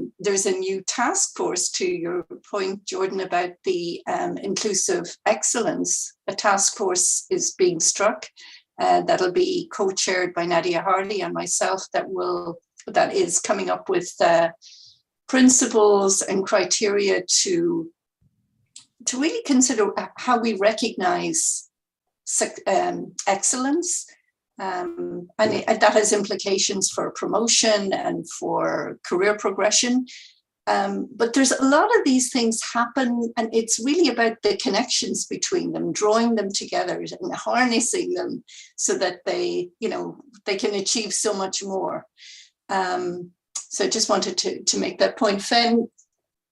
new task force, to your point, Jordan, about the inclusive excellence. A task force is being struck that'll be co-chaired by Nadia Hardy and myself, that is coming up with principles and criteria to really consider how we recognize excellence. And that has implications for promotion and for career progression. But there's a lot of these things happen, and it's really about the connections between them, drawing them together and harnessing them so that they can achieve so much more. So I just wanted to make that point. Fen,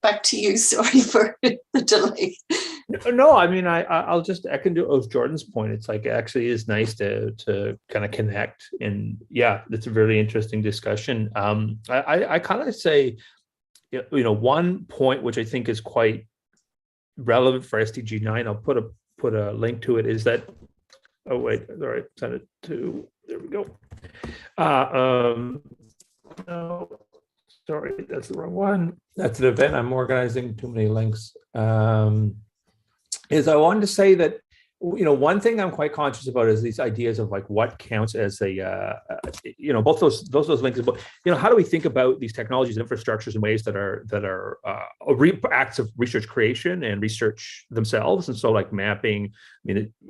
back to you. Sorry for the delay. No, I mean, I'll just echo Jordan's point. It's like, it actually is nice to kind of connect, and yeah, it's a really interesting discussion. I kind of say, one point which I think is quite relevant for SDG 9, I'll put a link to it, is that, oh wait, all right, send it to, there we go. No, sorry, that's the wrong one. That's an event I'm organizing, too many links. Is I wanted to say that, one thing I'm quite conscious about is these ideas of like what counts as a, both those links, but how do we think about these technologies and infrastructures in ways that are acts of research creation and research themselves, and so like mapping,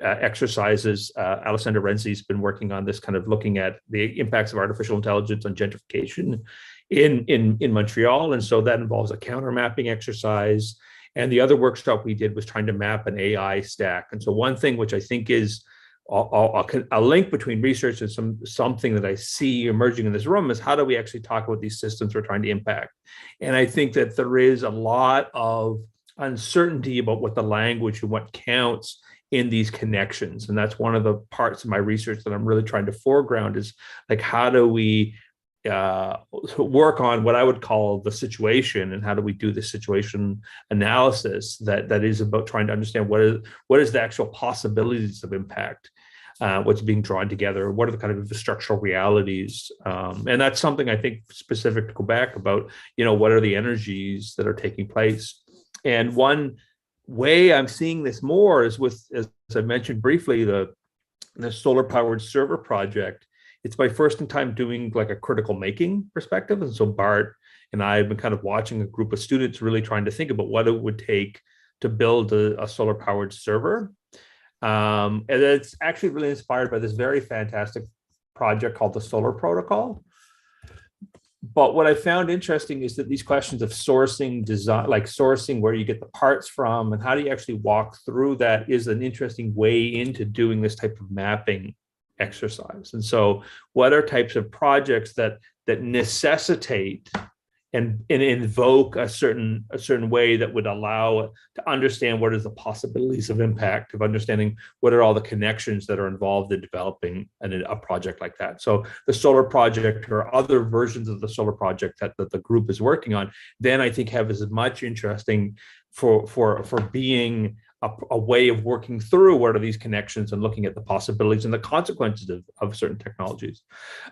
exercises. Alessandra Renzi's been working on this, kind of looking at the impacts of artificial intelligence on gentrification in Montreal, and so that involves a counter mapping exercise. And the other workshop we did was trying to map an AI stack. And so one thing which I think is a link between research and something that I see emerging in this room is, how do we actually talk about these systems we're trying to impact? And I think that there is a lot of uncertainty about what the language and what counts in these connections. And that's one of the parts of my research that I'm really trying to foreground, is like, how do we work on what I would call the situation, and how do we do the situation analysis that is about trying to understand what is the actual possibilities of impact, what's being drawn together, what are the kind of infrastructural realities, and that's something I think specific to Quebec about, what are the energies that are taking place. And one way I'm seeing this more is with, as I mentioned briefly, the solar powered server project. It's my first time doing like a critical making perspective. And so Bart and I have been kind of watching a group of students really trying to think about what it would take to build a solar powered server. And it's actually really inspired by this very fantastic project called the Solar Protocol. But what I found interesting is that these questions of sourcing, design, like sourcing where you get the parts from and how do you actually walk through that, is an interesting way into doing this type of mapping exercise. And so what are types of projects that necessitate and invoke a certain way that would allow to understand what is the possibilities of impact, of understanding what are all the connections that are involved in developing a project like that. So the solar project or other versions of the solar project that the group is working on, then I think have as much interesting for being a way of working through what are these connections and looking at the possibilities and the consequences of certain technologies.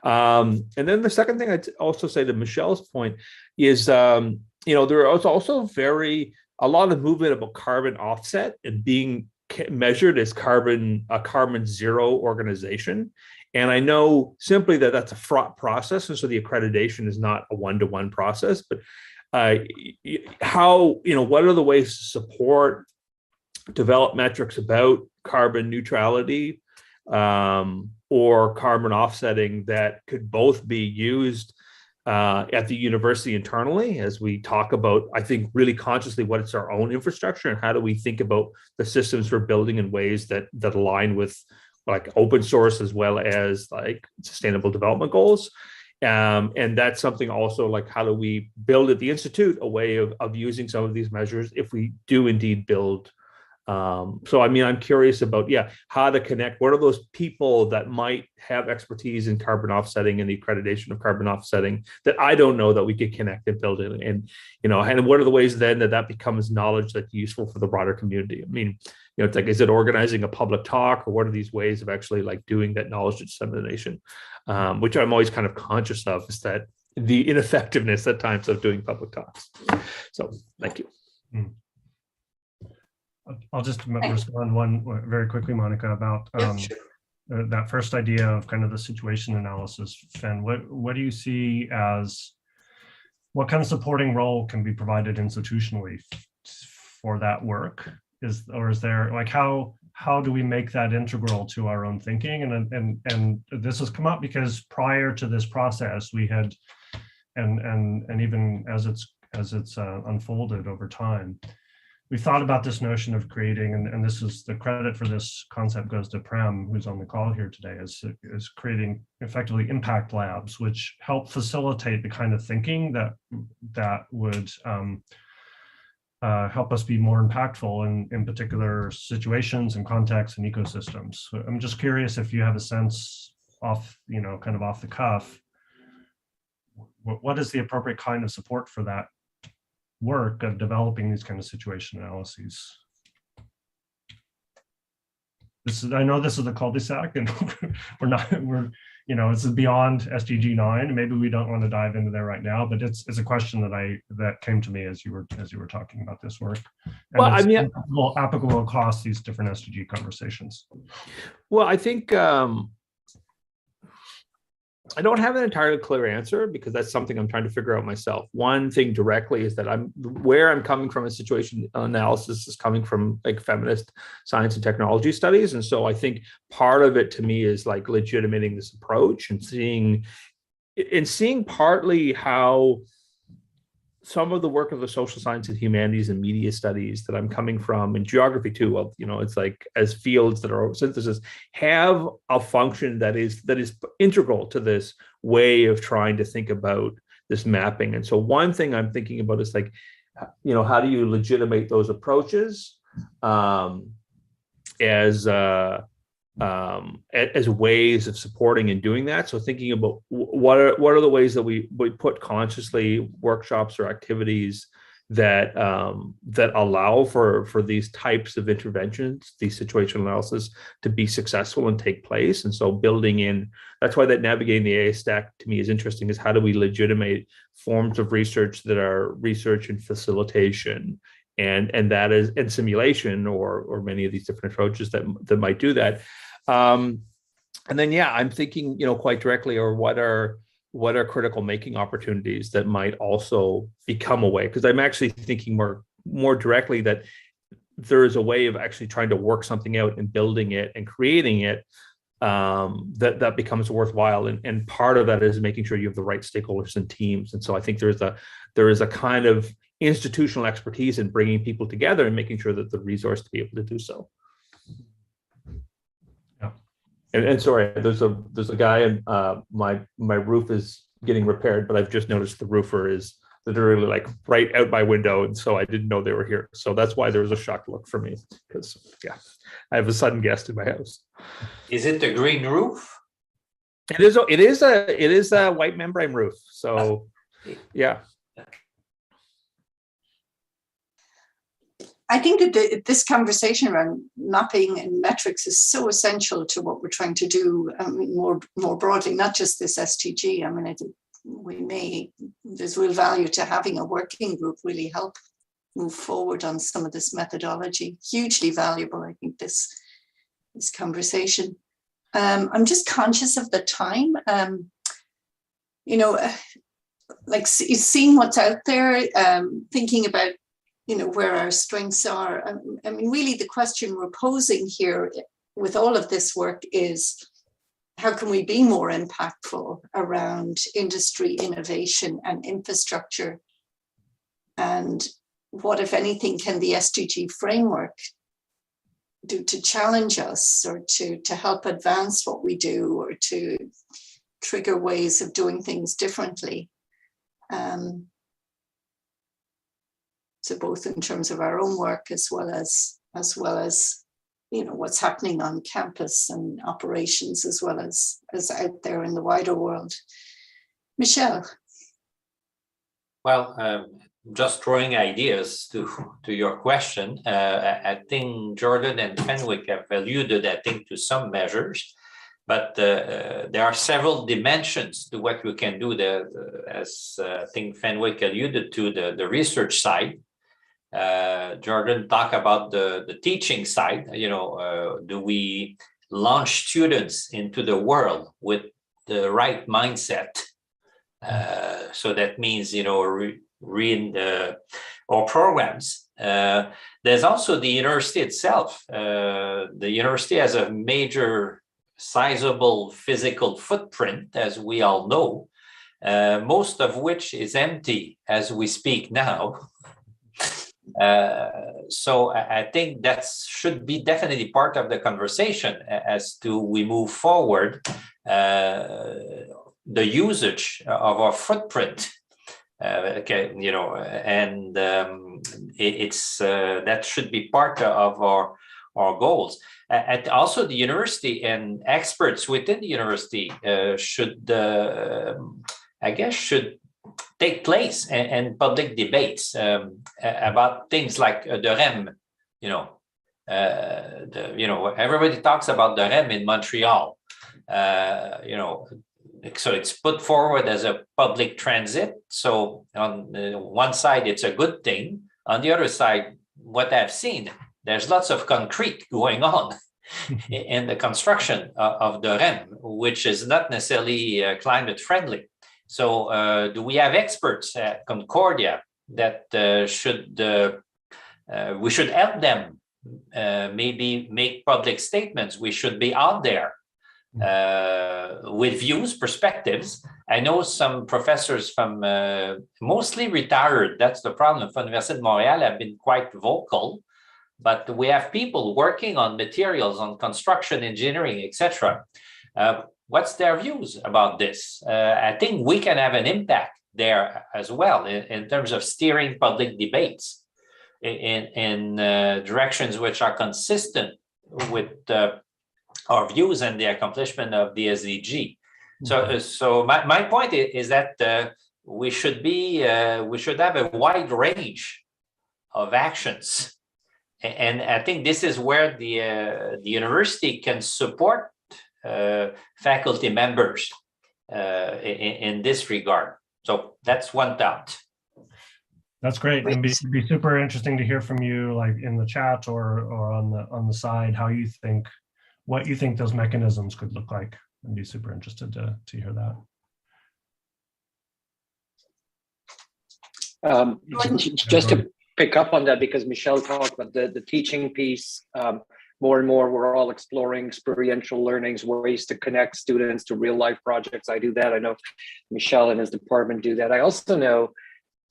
And then the second thing I'd also say, to Michelle's point, is there is also a lot of movement about carbon offset and being measured as a carbon zero organization. And I know simply that that's a fraught process, and so the accreditation is not a one-to-one process. But what are the ways to support, develop metrics about carbon neutrality or carbon offsetting that could both be used at the university internally as we talk about, I think, really consciously what is our own infrastructure and how do we think about the systems we're building in ways that align with like open source as well as like sustainable development goals. And that's something also like how do we build at the Institute a way of using some of these measures if we do indeed build. So I mean, I'm curious about, how to connect. What are those people that might have expertise in carbon offsetting and the accreditation of carbon offsetting that I don't know that we could connect and build it? And, and what are the ways then that becomes knowledge that's useful for the broader community? I mean, it's like, is it organizing a public talk, or what are these ways of actually like doing that knowledge dissemination? Which I'm always kind of conscious of, is that the ineffectiveness at times of doing public talks. So thank you. I'll just respond one very quickly, Monica, about that first idea of kind of the situation analysis. Fen, what do you see as, what kind of supporting role can be provided institutionally for that work? Is there like, how do we make that integral to our own thinking? And this has come up because prior to this process, we had, and even as it's unfolded over time, we thought about this notion of creating, and this is the credit for this concept goes to Prem, who's on the call here today, is creating effectively impact labs, which help facilitate the kind of thinking that would help us be more impactful in particular situations and contexts and ecosystems. So I'm just curious if you have a sense off, kind of off the cuff, what is the appropriate kind of support for that work of developing these kind of situation analyses? I know this is a cul-de-sac, and it's beyond SDG 9. Maybe we don't want to dive into there right now, but it's a question that came to me as you were talking about this work. And well, I mean, applicable across these different SDG conversations. Well, I think I don't have an entirely clear answer because that's something I'm trying to figure out myself. One thing directly is that where I'm coming from in situation analysis is coming from like feminist science and technology studies. And so I think part of it to me is like legitimating this approach and seeing partly how some of the work of the social science and humanities and media studies that I'm coming from, and geography too, well, it's like as fields that are synthesis, have a function that is integral to this way of trying to think about this mapping. And so one thing I'm thinking about is like, how do you legitimate those approaches as ways of supporting and doing that. So thinking about what are the ways that we put consciously workshops or activities that allow for these types of interventions, these situational analysis, to be successful and take place. And so building in, that's why that navigating the AA stack to me is interesting, is how do we legitimate forms of research that are research and facilitation, and that is in simulation or many of these different approaches that might do that. And then, I'm thinking, quite directly, or what are critical making opportunities that might also become a way, because I'm actually thinking more directly that there is a way of actually trying to work something out and building it and creating it that becomes worthwhile. And part of that is making sure you have the right stakeholders and teams. And so I think there is a kind of institutional expertise in bringing people together and making sure that the resource to be able to do so. Yeah. And sorry, there's a guy, and my roof is getting repaired, but I've just noticed the roofer is literally like right out my window, and so I didn't know they were here. So that's why there was a shocked look for me, because I have a sudden guest in my house. Is it the green roof? It is a white membrane roof. So yeah. I think that this conversation around mapping and metrics is so essential to what we're trying to do. I mean, more broadly, not just this SDG. I mean, I think there's real value to having a working group really help move forward on some of this methodology. Hugely valuable, I think, this conversation. I'm just conscious of the time. Like seeing what's out there, thinking about where our strengths are. I mean, really the question we're posing here with all of this work is, how can we be more impactful around industry, innovation, and infrastructure? And what, if anything, can the SDG framework do to challenge us, or to help advance what we do, or to trigger ways of doing things differently? So both in terms of our own work as well as what's happening on campus and operations, as well as out there in the wider world. Michelle. Well, just throwing ideas to your question. I think Jordan and Fenwick have alluded, I think, to some measures, but there are several dimensions to what we can do there, as I think Fenwick alluded to, the research side. Jordan talked about the teaching side. Do we launch students into the world with the right mindset? So that means, read our programs. There's also the university itself. The university has a major, sizable physical footprint, as we all know, most of which is empty as we speak now. So I think that should be definitely part of the conversation as to we move forward, the usage of our footprint. It's that should be part of our goals. And also the university and experts within the university should take place in public debates about things like the REM. Everybody talks about the REM in Montreal. So it's put forward as a public transit. So on one side, it's a good thing. On the other side, what I've seen, there's lots of concrete going on in the construction of the REM, which is not necessarily climate friendly. So do we have experts at Concordia that we should help them maybe make public statements? We should be out there with views, perspectives. I know some professors from mostly retired, that's the problem, from Université de Montréal have been quite vocal, but we have people working on materials, on construction, engineering, etc. What's their views about this? I think we can have an impact there as well in terms of steering public debates in directions which are consistent with our views and the accomplishment of the SDG. So my point is that we should have a wide range of actions, and I think this is where the university can support faculty members in this regard. So that's one thought. That's great. And be super interesting to hear from you, like in the chat or on the side, what you think those mechanisms could look like. I'd be super interested to hear that. Just to pick up on that, because Michelle talked about the teaching piece, more and more we're all exploring experiential learnings, ways to connect students to real life projects. I do that. I know Michelle and his department do that. I also know,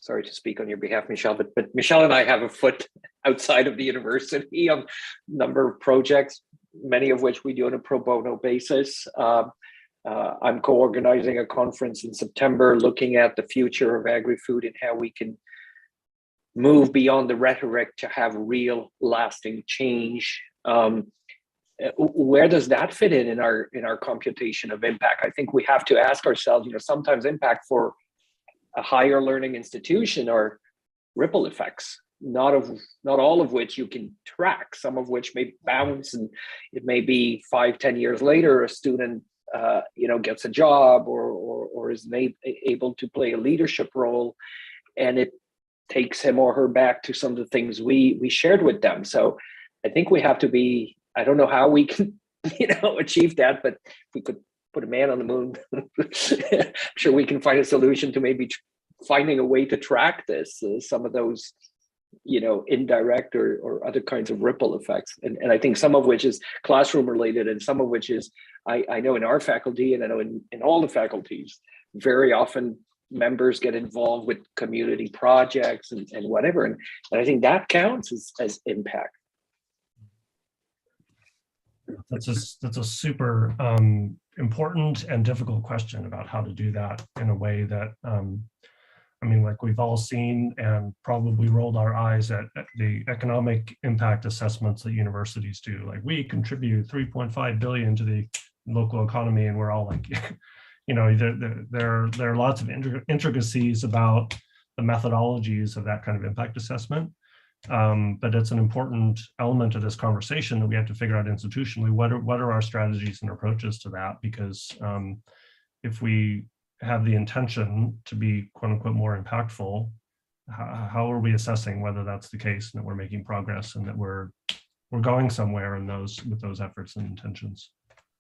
sorry to speak on your behalf, Michelle, but Michelle and I have a foot outside of the university on a number of projects, many of which we do on a pro bono basis. I'm co-organizing a conference in September looking at the future of agri-food and how we can move beyond the rhetoric to have real lasting change. Where does that fit in our computation of impact? I think we have to ask ourselves, sometimes impact for a higher learning institution are ripple effects, not all of which you can track, some of which may bounce, and it may be 5-10 years later a student gets a job or is able to play a leadership role, and it takes him or her back to some of the things we shared with them. So I think we have to be, I don't know how we can achieve that, but if we could put a man on the moon, I'm sure we can find a solution to maybe finding a way to track this, some of those indirect or other kinds of ripple effects. And I think some of which is classroom related, and some of which is, I know in our faculty, and I know in all the faculties, very often members get involved with community projects and whatever. And I think that counts as impact. That's a super important and difficult question about how to do that in a way that, like we've all seen and probably rolled our eyes at the economic impact assessments that universities do. Like, we contribute 3.5 billion to the local economy, and we're all like, there are lots of intricacies about the methodologies of that kind of impact assessment. But it's an important element of this conversation that we have to figure out institutionally. What are our strategies and approaches to that? Because if we have the intention to be quote unquote more impactful, how are we assessing whether that's the case and that we're making progress and that we're going somewhere with those efforts and intentions?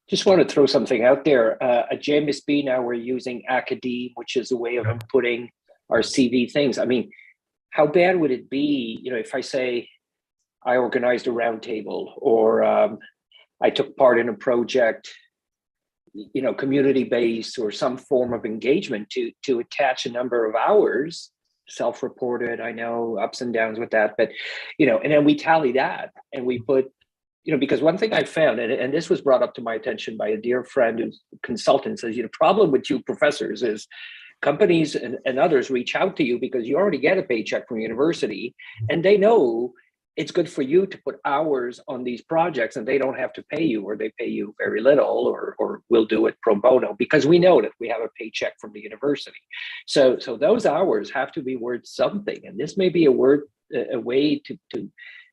Just want to throw something out there. At JMSB now we're using Academe, which is a way of inputting our CV things. I mean, how bad would it be, if I say I organized a roundtable, or I took part in a project, community-based or some form of engagement to attach a number of hours, self-reported, I know ups and downs with that, but, and then we tally that and we put, because one thing I found, and this was brought up to my attention by a dear friend who's a consultant, says, problem with you professors is companies and others reach out to you because you already get a paycheck from university, and they know it's good for you to put hours on these projects, and they don't have to pay you, or they pay you very little, or we'll do it pro bono because we know that we have a paycheck from the university. So those hours have to be worth something, and this may be a way to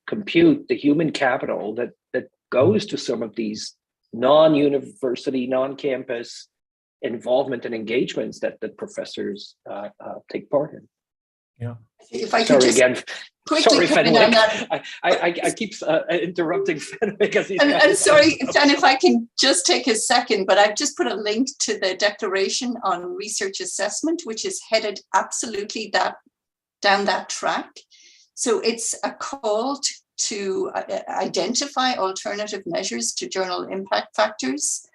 compute the human capital that goes to some of these non-university, non-campus involvement and engagements that professors take part in. Yeah. If I could quickly comment on that. I keep interrupting Fen because he's and sorry, Fen, if I can just take a second, but I've just put a link to the Declaration on Research Assessment, which is headed absolutely down that track. So it's a call to identify alternative measures to journal impact factors.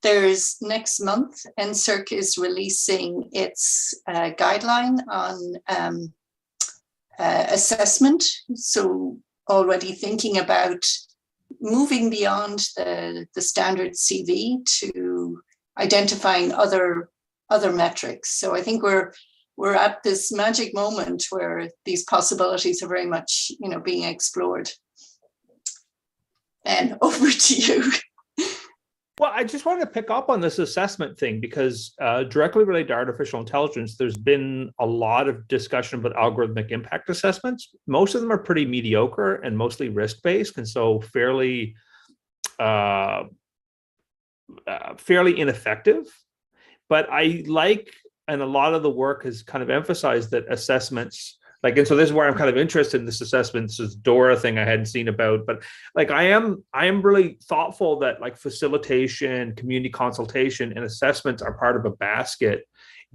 There's next month, NSERC is releasing its guideline on assessment. So already thinking about moving beyond the standard CV to identifying other metrics. So I think we're at this magic moment where these possibilities are very much, being explored. And over to you. Well, I just wanted to pick up on this assessment thing because directly related to artificial intelligence, there's been a lot of discussion about algorithmic impact assessments. Most of them are pretty mediocre and mostly risk-based, and so fairly ineffective. But I like, and a lot of the work has kind of emphasized that assessments, and so this is where I'm kind of interested in this assessment. This is Dora thing I hadn't seen about, but I am really thoughtful that facilitation, community consultation, and assessments are part of a basket.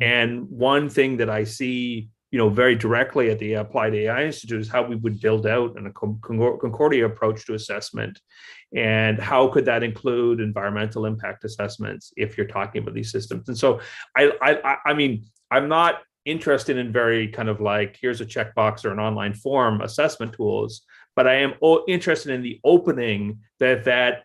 And one thing that I see, very directly at the Applied AI Institute is how we would build out a Concordia approach to assessment, and how could that include environmental impact assessments if you're talking about these systems. And so I mean, I'm not interested in very kind of here's a checkbox or an online form assessment tools, but I am interested in the opening that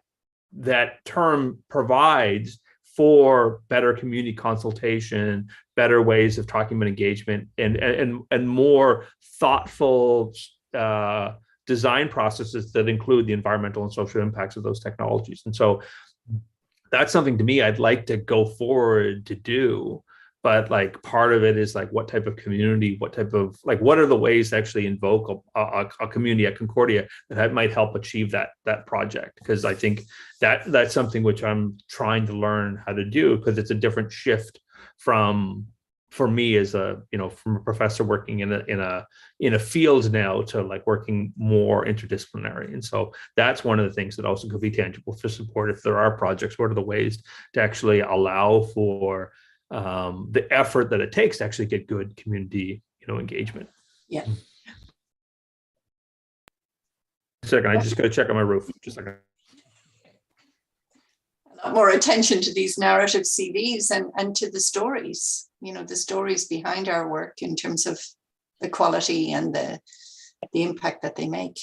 term provides for better community consultation, better ways of talking about engagement, and more thoughtful design processes that include the environmental and social impacts of those technologies. And so that's something to me I'd like to go forward to do. But part of it is what type of community, what are the ways to actually invoke a community at Concordia that might help achieve that project? Because I think that's something which I'm trying to learn how to do, because it's a different shift for me as from a professor working in a field now to working more interdisciplinary. And so that's one of the things that also could be tangible for support. If there are projects, what are the ways to actually allow for the effort that it takes to actually get good community, engagement? Yeah. second, I just got to check on my roof. Just a second. More attention to these narrative CVs and to the stories, the stories behind our work in terms of the quality and the impact that they make.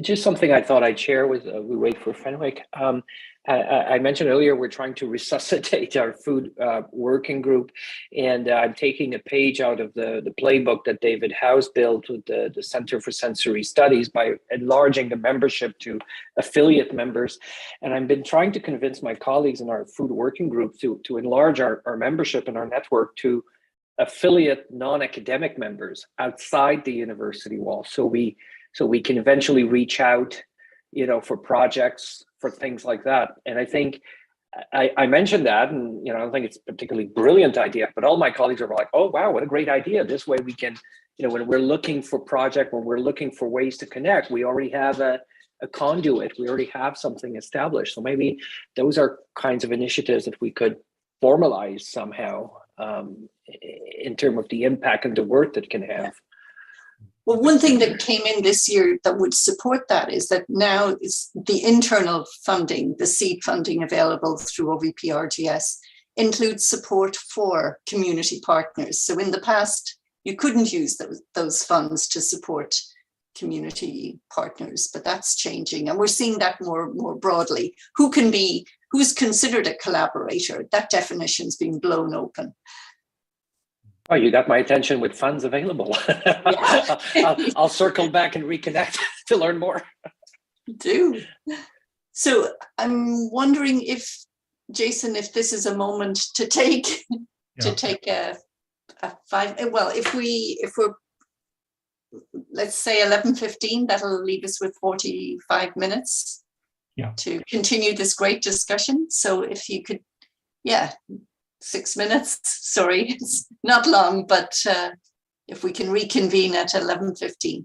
Just something I thought I'd share with we wait for Fenwick. I mentioned earlier we're trying to resuscitate our food working group, and I'm taking a page out of the playbook that David House built with the Center for Sensory Studies by enlarging the membership to affiliate members. And I've been trying to convince my colleagues in our food working group to enlarge our membership and our network to affiliate non-academic members outside the university wall. So we can eventually reach out, for projects, for things like that. And I think I mentioned that, and I don't think it's a particularly brilliant idea, but all my colleagues are like, oh, wow, what a great idea. This way we can, when we're looking for project, when we're looking for ways to connect, we already have a conduit. We already have something established. So maybe those are kinds of initiatives that we could formalize somehow in terms of the impact and the work that can have. Well, one thing that came in this year that would support that is that now is the internal funding, the seed funding available through OVPRGS includes support for community partners. So in the past, you couldn't use those funds to support community partners, but that's changing. And we're seeing that more broadly. Who's considered a collaborator? That definition's being blown open. Oh, you got my attention with funds available. Yeah. I'll circle back and reconnect to learn more. Do. So I'm wondering if, Jason, if this is a moment to take a 5. Well, if we're let's say 11:15, that'll leave us with 45 minutes to continue this great discussion. So if you could, 6 minutes, sorry, it's not long, but if we can reconvene at 11:15.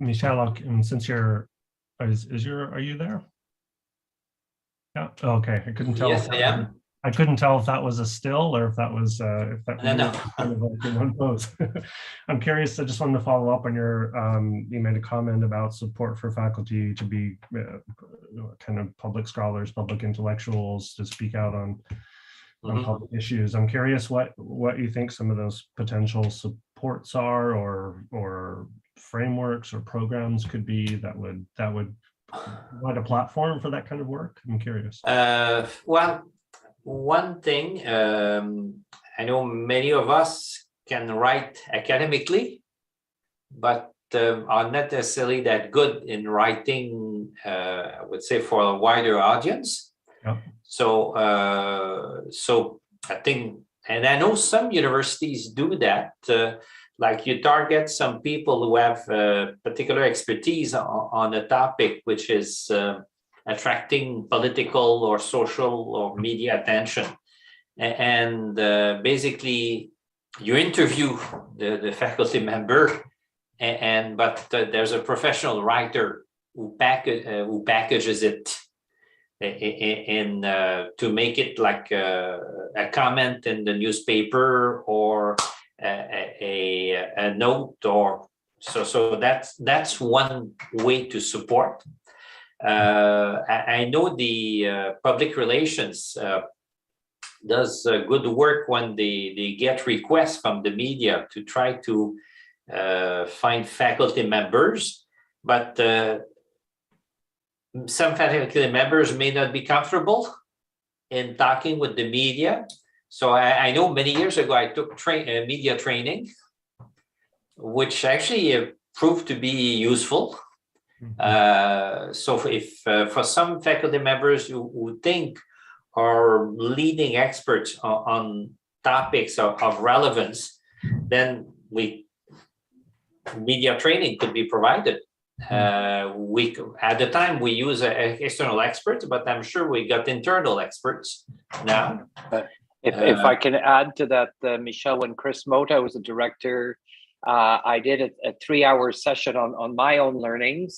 Michelle, and since you're, are you there? Yeah. Okay. I couldn't tell. Yes, I am. I couldn't tell if that was a still or if that was if that was No. kind of like in one pose. I'm curious. I just wanted to follow up on your. You made a comment about support for faculty to be kind of public scholars, public intellectuals to speak out on public issues. I'm curious what you think some of those potential supports are, or frameworks or programs could be that would provide a platform for that kind of work. I'm curious. Well, one thing, I know many of us can write academically, but are not necessarily that good in writing, I would say, for a wider audience. Yeah. So I think, and I know some universities do that, like you target some people who have particular expertise on a topic, which is attracting political or social or media attention. And basically you interview the faculty member, but there's a professional writer who packages it in to make it like a comment in the newspaper or a note, or so that's one way to support. I know the public relations does good work when they get requests from the media to try to find faculty members, but some faculty members may not be comfortable in talking with the media. So I know many years ago I took media training, which actually proved to be useful. So if for some faculty members who think are leading experts on topics of relevance, then media training could be provided. At the time we use external experts, but I'm sure we got internal experts now. If I can add to that, Michelle, when Chris Mota was the director, I did a 3-hour session on my own learnings,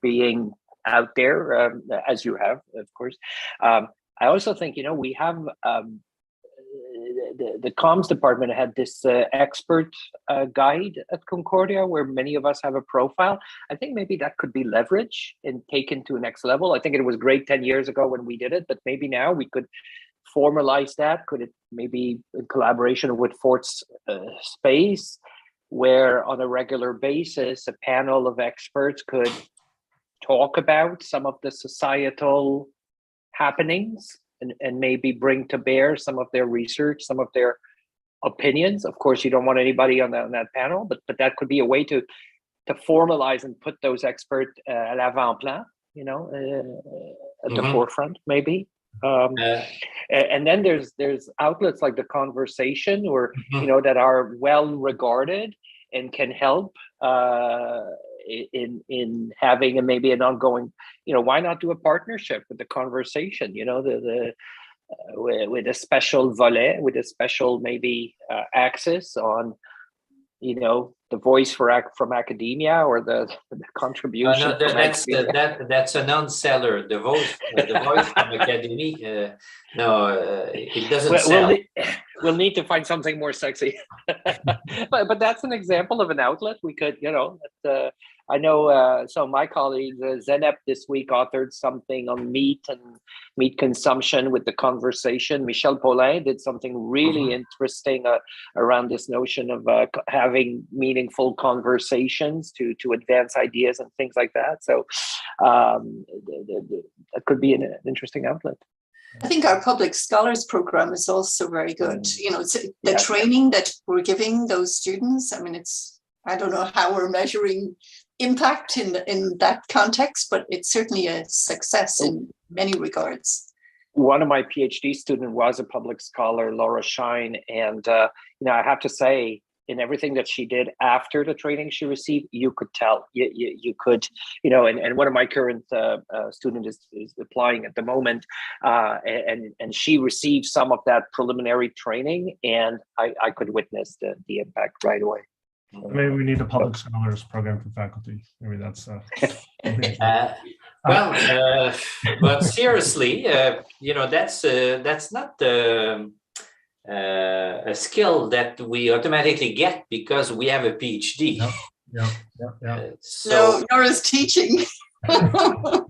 being out there, as you have, of course. I also think, we have the comms department had this expert guide at Concordia where many of us have a profile. I think maybe that could be leveraged and taken to a next level. I think it was great 10 years ago when we did it, but maybe now we could formalize that. Could it maybe in collaboration with Fort's Space, where on a regular basis, a panel of experts could talk about some of the societal happenings and maybe bring to bear some of their research, some of their opinions. Of course, you don't want anybody on that panel, but that could be a way to formalize and put those experts à l'avant-plan, at the forefront, maybe. And then there's outlets like The Conversation, or that are well regarded and can help in having maybe an ongoing, why not do a partnership with The Conversation, with a special volet, with a special maybe access on, the voice from academia, or the contribution. No, that's a non-seller. The voice from academy. It doesn't sell. We'll need to find something more sexy. but that's an example of an outlet we could, I know so my colleague Zenep this week authored something on meat and meat consumption with The Conversation. Michel Paulin did something really interesting around this notion of having meaningful conversations to advance ideas and things like that. So that could be an interesting outlet. I think our public scholars program is also very good. It's the training that we're giving those students. I mean, I don't know how we're measuring impact in that context, but it's certainly a success in many regards. One of my PhD students was a public scholar, Laura Shine, and I have to say, in everything that she did after the training she received, you could tell. You could, and one of my current students is applying at the moment, and she received some of that preliminary training, and I could witness the impact right away. Maybe we need a public scholars program for faculty. Maybe that's. But seriously, that's not a skill that we automatically get because we have a PhD. Yeah. No, nor is teaching. No,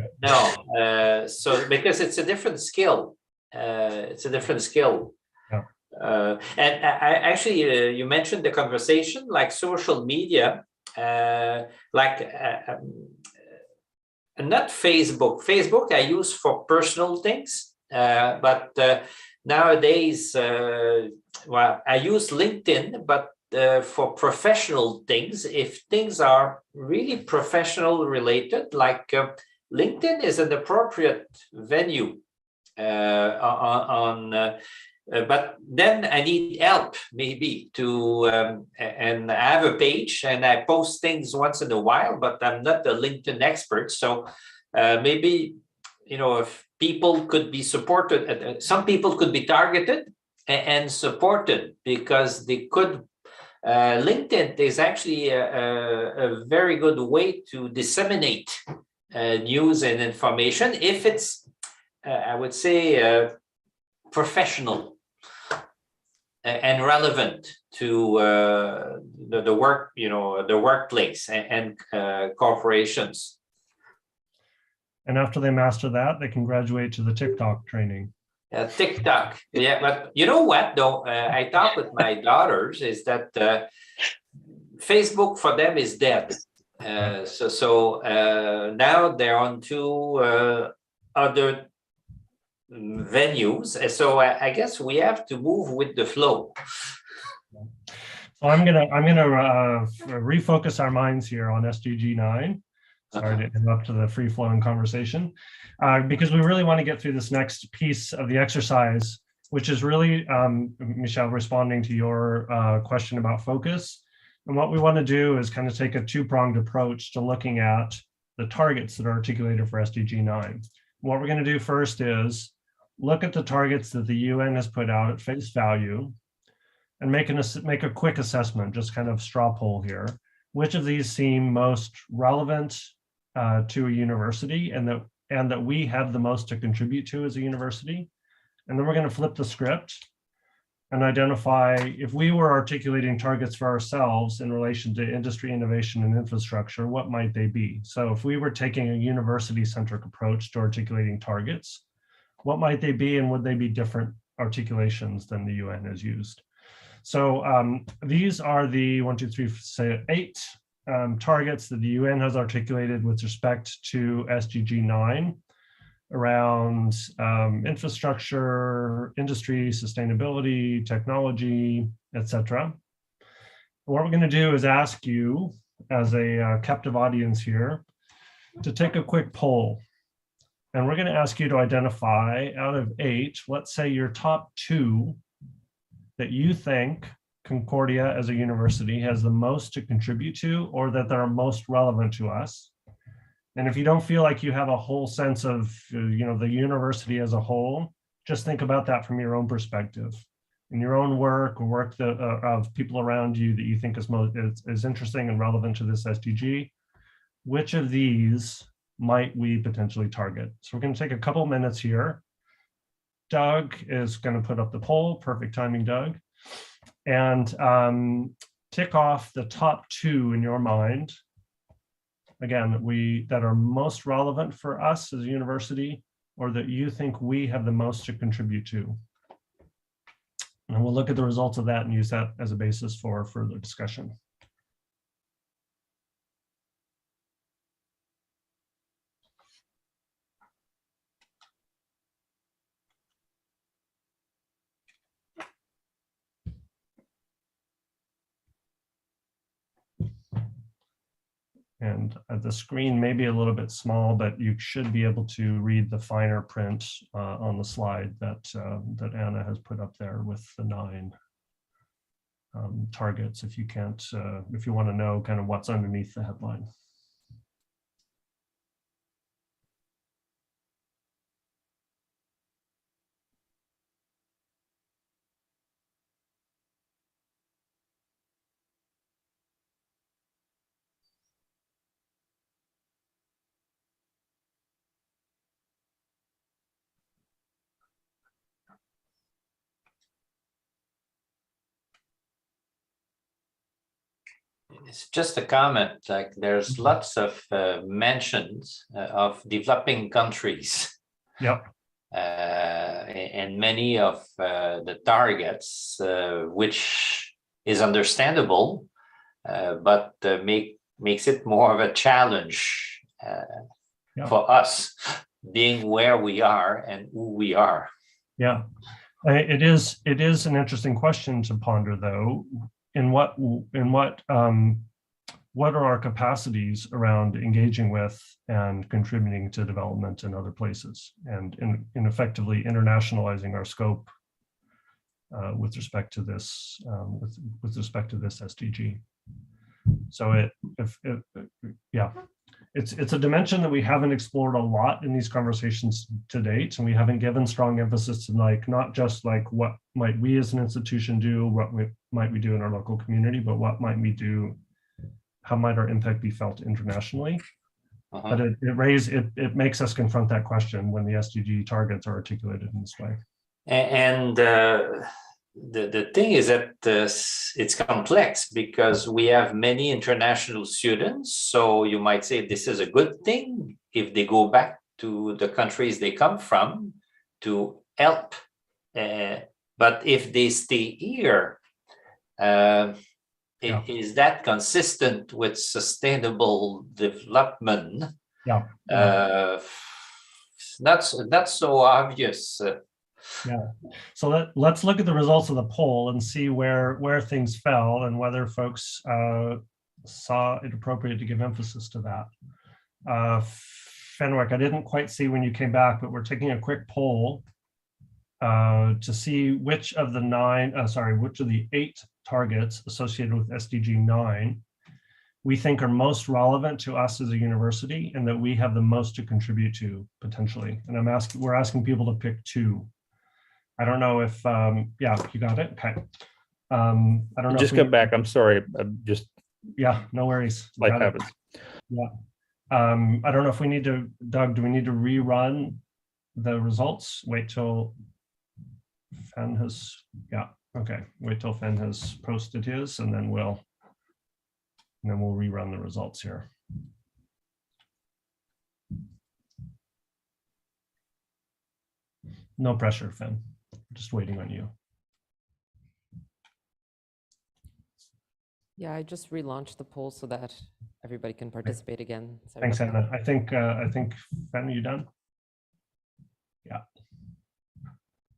so because it's a different skill. It's a different skill. And actually, you mentioned the conversation, like social media, not Facebook. Facebook I use for personal things, but nowadays, I use LinkedIn, but for professional things, if things are really professional related, like LinkedIn is an appropriate venue but then I need help maybe to, and I have a page and I post things once in a while, but I'm not a LinkedIn expert. So maybe, if people could be supported, some people could be targeted and supported because they could, LinkedIn is actually a very good way to disseminate news and information if it's, I would say, professional and relevant to the work, the workplace and corporations. And after they master that, they can graduate to the TikTok training. TikTok, yeah, but you know what? Though I talk with my daughters is that Facebook for them is dead. So now they're on to other venues, so I guess we have to move with the flow. So I'm gonna refocus our minds here on SDG 9. Sorry to interrupt the free-flowing conversation, because we really want to get through this next piece of the exercise, which is really, Michelle, responding to your question about focus. And what we want to do is kind of take a two-pronged approach to looking at the targets that are articulated for SDG 9. What we're going to do first is look at the targets that the UN has put out at face value and make a quick assessment, just kind of straw poll here. Which of these seem most relevant to a university and that we have the most to contribute to as a university? And then we're going to flip the script and identify if we were articulating targets for ourselves in relation to industry, innovation, and infrastructure, what might they be? So if we were taking a university-centric approach to articulating targets, what might they be, and would they be different articulations than the UN has used? So these are the 8 targets that the UN has articulated with respect to SDG 9 around infrastructure, industry, sustainability, technology, etc. What we're going to do is ask you, as a captive audience here, to take a quick poll. And we're going to ask you to identify out of 8, let's say your top 2 that you think Concordia as a university has the most to contribute to, or that are most relevant to us. And if you don't feel like you have a whole sense of, the university as a whole, just think about that from your own perspective. In your own work or work of people around you that you think is interesting and relevant to this SDG, which of these might we potentially target? So we're going to take a couple minutes here. Doug is going to put up the poll. Perfect timing, Doug. And tick off the top 2 in your mind. Again, that are most relevant for us as a university, or that you think we have the most to contribute to. And we'll look at the results of that and use that as a basis for further discussion. And the screen may be a little bit small, but you should be able to read the finer print on the slide that Anna has put up there with the 9 targets. If you want to know kind of what's underneath the headline. It's just a comment, like there's lots of mentions of developing countries. Yep. And many of the targets, which is understandable, but makes it more of a challenge for us, being where we are and who we are. Yeah, it is an interesting question to ponder, though. What are our capacities around engaging with and contributing to development in other places, and in effectively internationalizing our scope with respect to this with respect to this SDG. So it's a dimension that we haven't explored a lot in these conversations to date, and we haven't given strong emphasis to not just what might we as an institution do, what might we do in our local community, but what might we do, how might our impact be felt internationally? But it makes us confront that question when the SDG targets are articulated in this way. And the thing is that it's complex because we have many international students. So you might say this is a good thing if they go back to the countries they come from to help. But if they stay here, is that consistent with sustainable development? That's so obvious. Yeah. So let's look at the results of the poll and see where things fell and whether folks saw it appropriate to give emphasis to that. Fenwick, I didn't quite see when you came back, but we're taking a quick poll to see which of the 8 targets associated with SDG 9 we think are most relevant to us as a university and that we have the most to contribute to potentially. And we're asking people to pick 2. I don't know if, you got it. Okay. I don't know. Just come back. I'm sorry. No worries. Life happens. Yeah. I don't know if we need to, Doug, do we need to rerun the results? Wait till Fen has, okay. Wait till Fen has posted his and then we'll rerun the results here. No pressure, Fen. Just waiting on you. Yeah, I just relaunched the poll so that everybody can participate again. Sorry. Thanks, Anna. I think Fen, are you done? Yeah.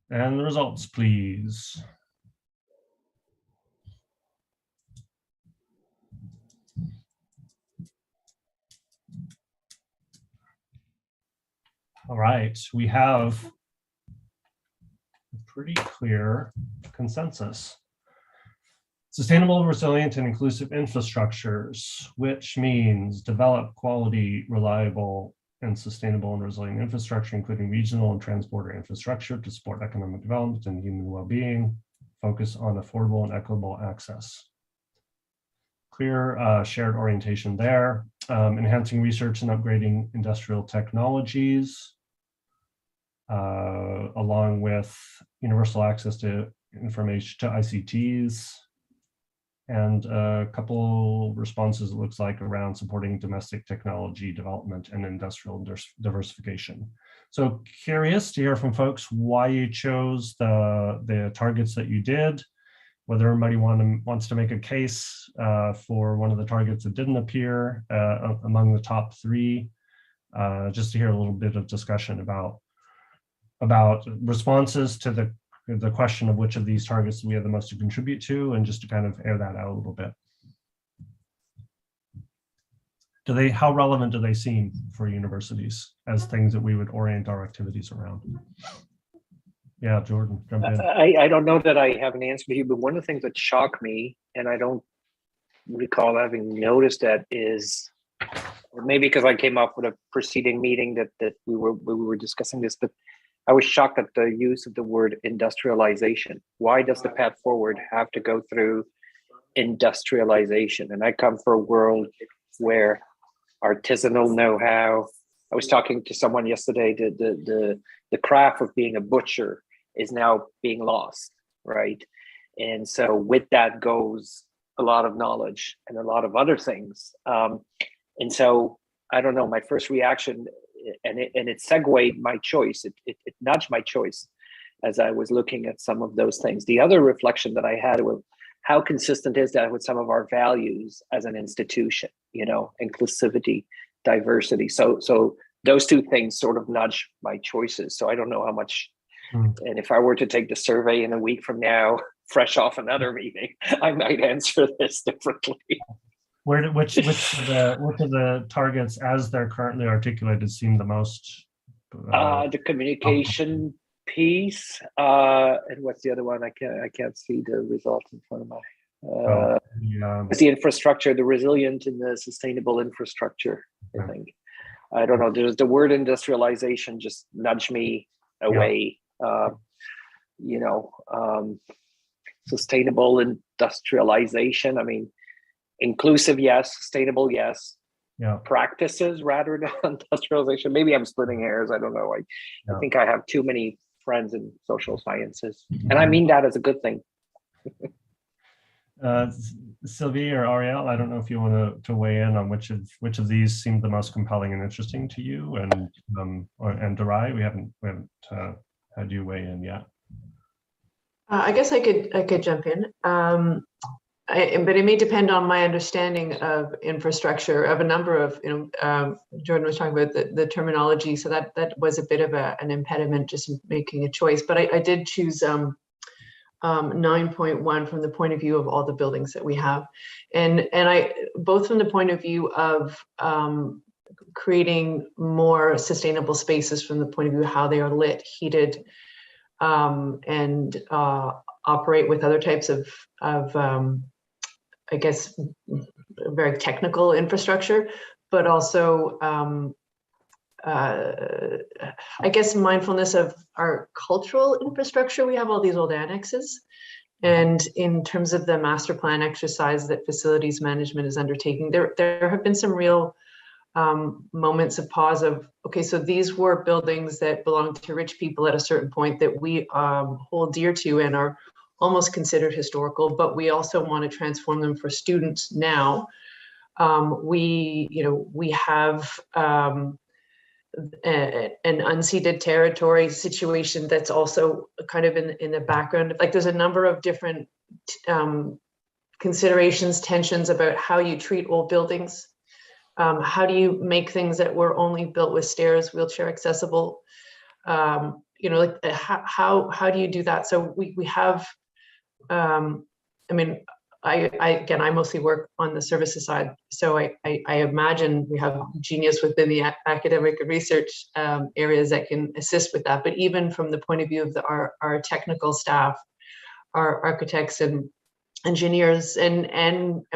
And the results, please. All right, we have a pretty clear consensus. Sustainable, resilient, and inclusive infrastructures, which means develop quality, reliable, and sustainable and resilient infrastructure, including regional and transborder infrastructure to support economic development and human well-being, focus on affordable and equitable access. Clear shared orientation there, enhancing research and upgrading industrial technologies, along with universal access to information, to ICTs, and a couple responses, it looks like, around supporting domestic technology development and industrial diversification. So curious to hear from folks why you chose the targets that you did, whether everybody wants to make a case for one of the targets that didn't appear among the top 3, just to hear a little bit of discussion about responses to the question of which of these targets we have the most to contribute to, and just to kind of air that out a little bit. How relevant do they seem for universities as things that we would orient our activities around? Yeah, Jordan, jump in. I don't know that I have an answer for you, but one of the things that shocked me, and I don't recall having noticed that, is, or maybe because I came up with a preceding meeting that we were discussing this, but I was shocked at the use of the word industrialization. Why does the path forward have to go through industrialization? And I come from a world where artisanal know-how. I was talking to someone yesterday, the craft of being a butcher is now being lost, right? And so with that goes a lot of knowledge and a lot of other things. And so I don't know, my first reaction, and it segued my choice, it nudged my choice as I was looking at some of those things. The other reflection that I had was, how consistent is that with some of our values as an institution, you know, inclusivity, diversity. So those two things sort of nudge my choices. So I don't know how much, and if I were to take the survey in a week from now, fresh off another meeting, I might answer this differently. Which of the targets as they're currently articulated seem the most? The communication piece, and what's the other one? I can't see the result in front of my. It's the infrastructure, the resilient and the sustainable infrastructure. I think. I don't know. There's the word industrialization just nudged me away. You know, sustainable industrialization. I mean, inclusive, yes. Sustainable, yes. Yeah. Practices rather than industrialization. Maybe I'm splitting hairs. I don't know. I think I have too many friends in social sciences, and I mean that as a good thing. Sylvie or Ariel, I don't know if you want to weigh in on which of these seemed the most compelling and interesting to you, and Durai, we haven't had you weigh in yet. I guess I could jump in. But it may depend on my understanding of infrastructure, of a number of, Jordan was talking about the terminology, so that was a bit of an impediment just making a choice. But I did choose 9.1 from the point of view of all the buildings that we have. And I, both from the point of view of creating more sustainable spaces from the point of view of how they are lit, heated, and operate with other types of I guess, very technical infrastructure, but also, I guess, mindfulness of our cultural infrastructure. We have all these old annexes. And in terms of the master plan exercise that facilities management is undertaking, there have been some real moments of pause of, okay, so these were buildings that belonged to rich people at a certain point that we hold dear to and are almost considered historical, but we also want to transform them for students now. We have an unceded territory situation that's also kind of in the background. Like there's a number of different considerations, tensions about how you treat old buildings. How do you make things that were only built with stairs, wheelchair accessible? How do you do that? So we have, I mostly work on the services side, so I imagine we have genius within the academic and research areas that can assist with that. But even from the point of view of our technical staff, our architects and engineers and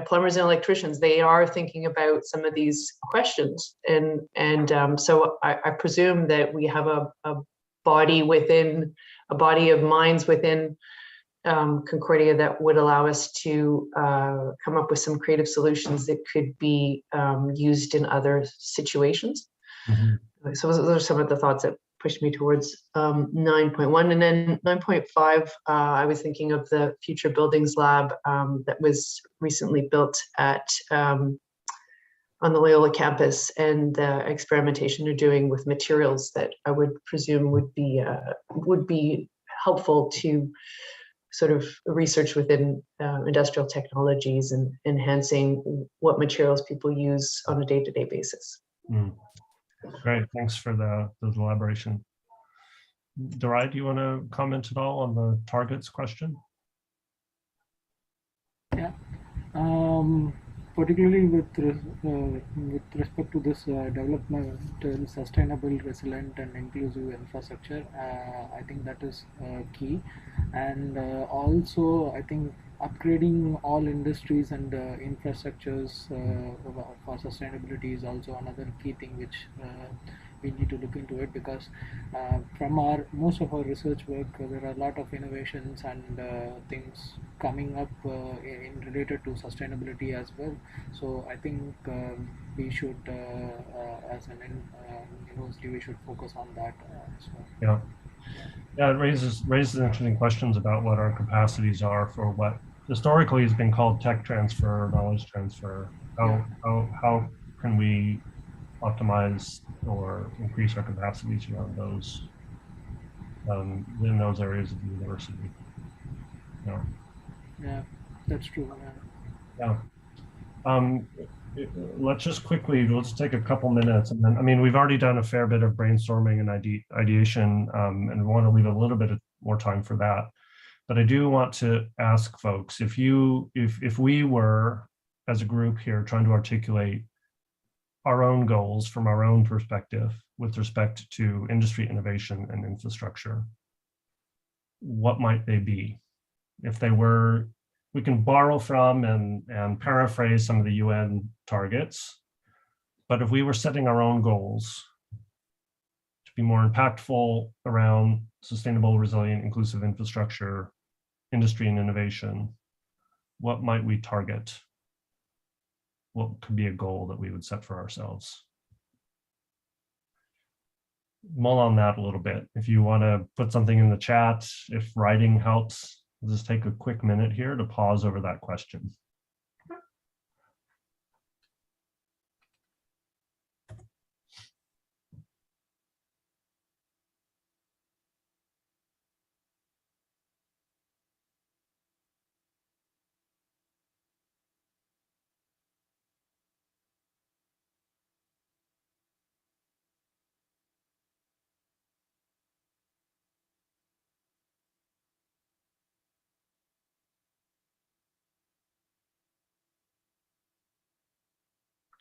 plumbers and electricians, they are thinking about some of these questions. And so I presume that we have a body of minds within Concordia that would allow us to come up with some creative solutions that could be used in other situations. Mm-hmm. So those are some of the thoughts that pushed me towards 9.1. And then 9.5, I was thinking of the Future Buildings Lab that was recently built at on the Loyola campus, and the experimentation they're doing with materials that I would presume would be helpful to sort of research within industrial technologies and enhancing what materials people use on a day-to-day basis. Great, thanks for the elaboration. Durai, do you want to comment at all on the targets question? Yeah, particularly with respect to this development, sustainable, resilient, and inclusive infrastructure, I think that is key. And also, I think upgrading all industries and infrastructures for sustainability is also another key thing which we need to look into it, because from most of our research work, there are a lot of innovations and things coming up related to sustainability as well. So I think we should, as an university, we should focus on that as well. Yeah, it raises interesting questions about what our capacities are for what historically has been called tech transfer, knowledge transfer. How can we optimize or increase our capacities around those in those areas of the university? Yeah, that's true. Yeah. Let's just quickly, let's take a couple minutes. And then, I mean, we've already done a fair bit of brainstorming and ideation, and we want to leave a little bit more time for that. But I do want to ask folks, if we were, as a group here, trying to articulate our own goals from our own perspective with respect to industry innovation and infrastructure, what might they be? If they were, we can borrow from and paraphrase some of the UN targets, but if we were setting our own goals to be more impactful around sustainable, resilient, inclusive infrastructure, industry and innovation, what might we target? What could be a goal that we would set for ourselves? Mull on that a little bit. If you want to put something in the chat, if writing helps, we'll just take a quick minute here to pause over that question.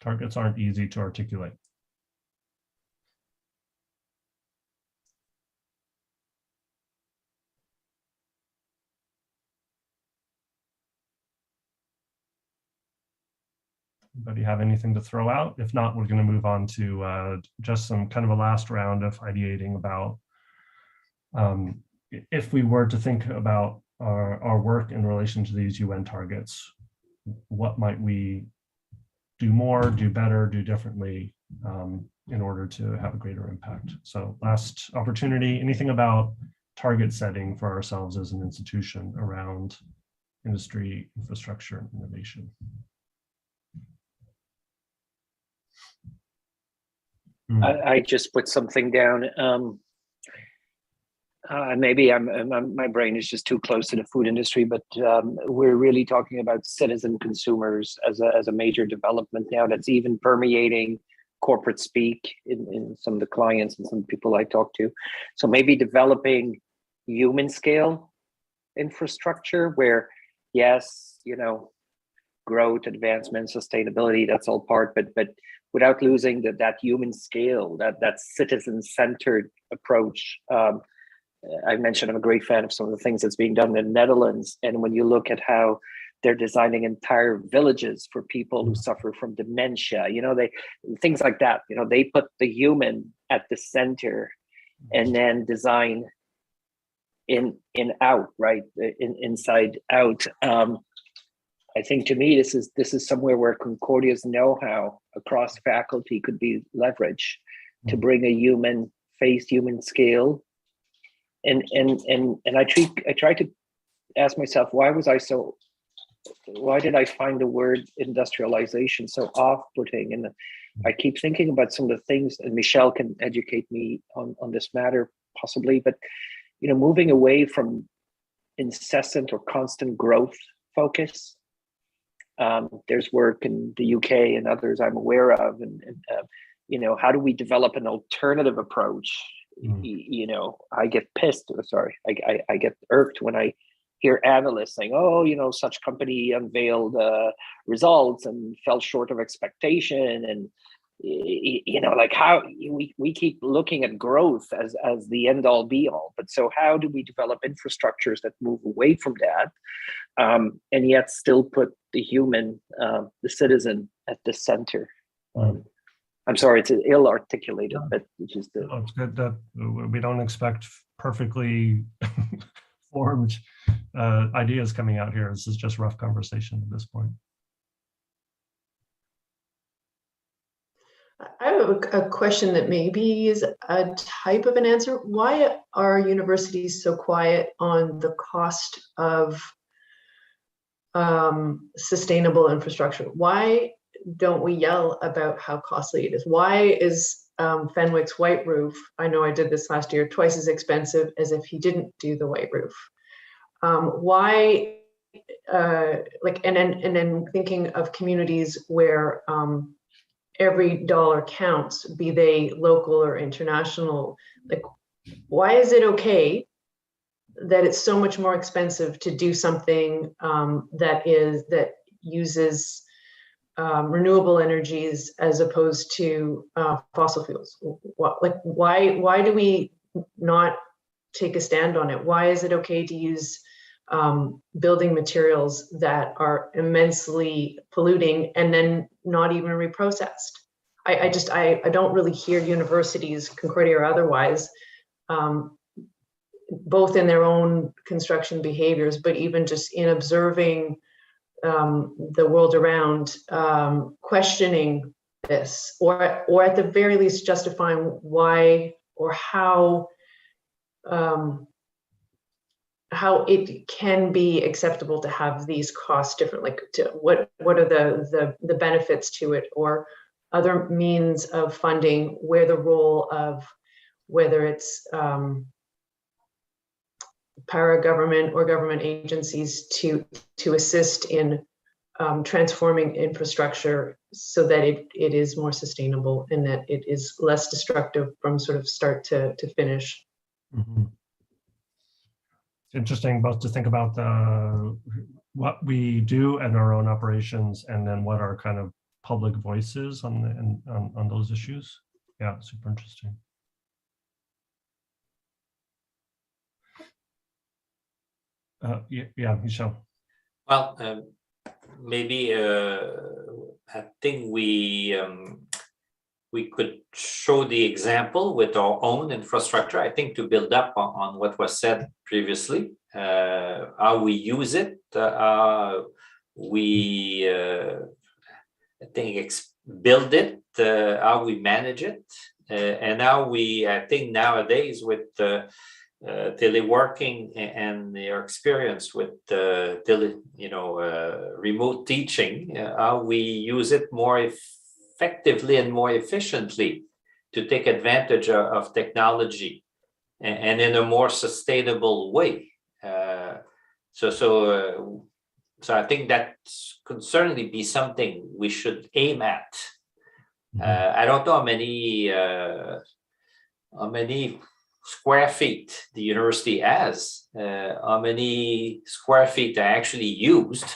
Targets aren't easy to articulate. Anybody have anything to throw out? If not, we're going to move on to just some kind of a last round of ideating about if we were to think about our work in relation to these UN targets, what might we do more, do better, do differently in order to have a greater impact? So last opportunity, anything about target setting for ourselves as an institution around industry, infrastructure, and innovation? I just put something down. Maybe my brain is just too close to the food industry, but we're really talking about citizen consumers as a major development now that's even permeating corporate speak in some of the clients and some people I talk to. So maybe developing human scale infrastructure where, yes, growth, advancement, sustainability, that's all part, but without losing that human scale, that citizen-centered approach. I mentioned I'm a great fan of some of the things that's being done in the Netherlands. And when you look at how they're designing entire villages for people who suffer from dementia, things like that, they put the human at the center and then design in out, right? Inside out. I think to me, this is somewhere where Concordia's know-how across faculty could be leveraged to bring a human face, human scale. And I try to ask myself, why did I find the word industrialization so off-putting? And I keep thinking about some of the things, and Michelle can educate me on this matter possibly, but moving away from incessant or constant growth focus. There's work in the UK and others I'm aware of, and how do we develop an alternative approach? I get pissed. Sorry, I get irked when I hear analysts saying, "Oh, such company unveiled results and fell short of expectation," and like how we keep looking at growth as the end all be all. But so how do we develop infrastructures that move away from that, and yet still put the human, the citizen at the center? I'm sorry, it's ill articulated, but it's just it's good that we don't expect perfectly formed ideas coming out here. This is just rough conversation at this point. I have a question that maybe is a type of an answer. Why are universities so quiet on the cost of sustainable infrastructure? Why don't we yell about how costly it is? Why is Fenwick's white roof, I know I did this last year, twice as expensive as if he didn't do the white roof? Why, and then thinking of communities where every dollar counts, be they local or international, like, why is it okay that it's so much more expensive to do something that uses renewable energies as opposed to fossil fuels? Why do we not take a stand on it? Why is it okay to use building materials that are immensely polluting and then not even reprocessed? I don't really hear universities, Concordia or otherwise, both in their own construction behaviors, but even just in observing the world around, questioning this, or at the very least justifying why or how it can be acceptable to have these costs different, like what are the benefits to it, or other means of funding, where the role of whether it's para-government or government agencies to assist in transforming infrastructure so that it is more sustainable and that it is less destructive from sort of start to finish. Mm-hmm. It's interesting both to think about what we do in our own operations and then what our kind of public voice is on those issues. Yeah, super interesting. Yeah, Michelle. Well, maybe I think we could show the example with our own infrastructure. I think to build up on what was said previously, how we use it, we I think build it, how we manage it, and how we, I think nowadays with teleworking and their experience with remote teaching, how we use it more effectively and more efficiently to take advantage of technology and in a more sustainable way. So I think that could certainly be something we should aim at. I don't know how many square feet the university has, how many square feet are actually used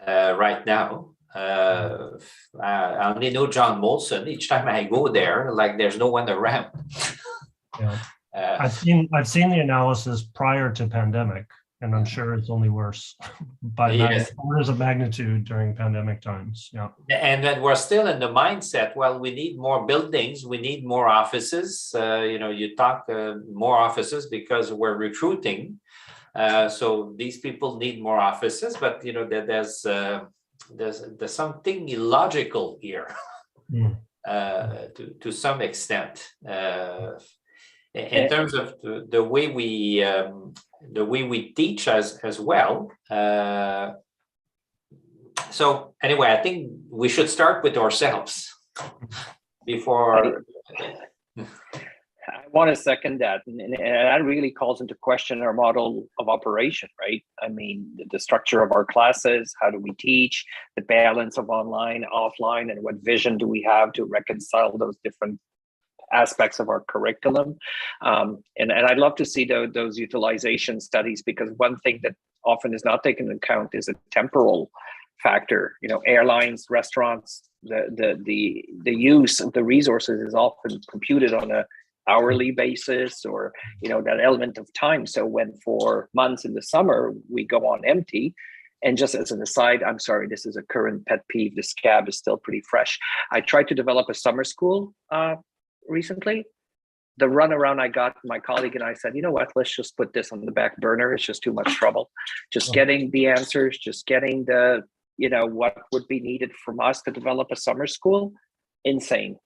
right now. I only know John Molson. Each time I go there, like there's no one around. Yeah. I've seen the analysis prior to pandemic, and I'm sure it's only worse by orders of magnitude during pandemic times. Yeah. And then we're still in the mindset, well, we need more buildings, we need more offices. You talk more offices because we're recruiting. So these people need more offices, but there's something illogical here to some extent. In terms of the way we teach as well. So anyway, I think we should start with ourselves before. I want to second that, and that really calls into question our model of operation, right? I mean, the structure of our classes, how do we teach, the balance of online, offline, and what vision do we have to reconcile those different aspects of our curriculum, and I'd love to see those utilization studies, because one thing that often is not taken into account is a temporal factor. Airlines, restaurants, the use of the resources is often computed on a hourly basis, or that element of time. So when for months in the summer we go on empty, and just as an aside, I'm sorry, this is a current pet peeve, the scab is still pretty fresh. I tried to develop a summer school recently. The runaround I got, my colleague and I said, you know what, let's just put this on the back burner. It's just too much trouble. Just getting the answers, just getting the, what would be needed from us to develop a summer school, insane.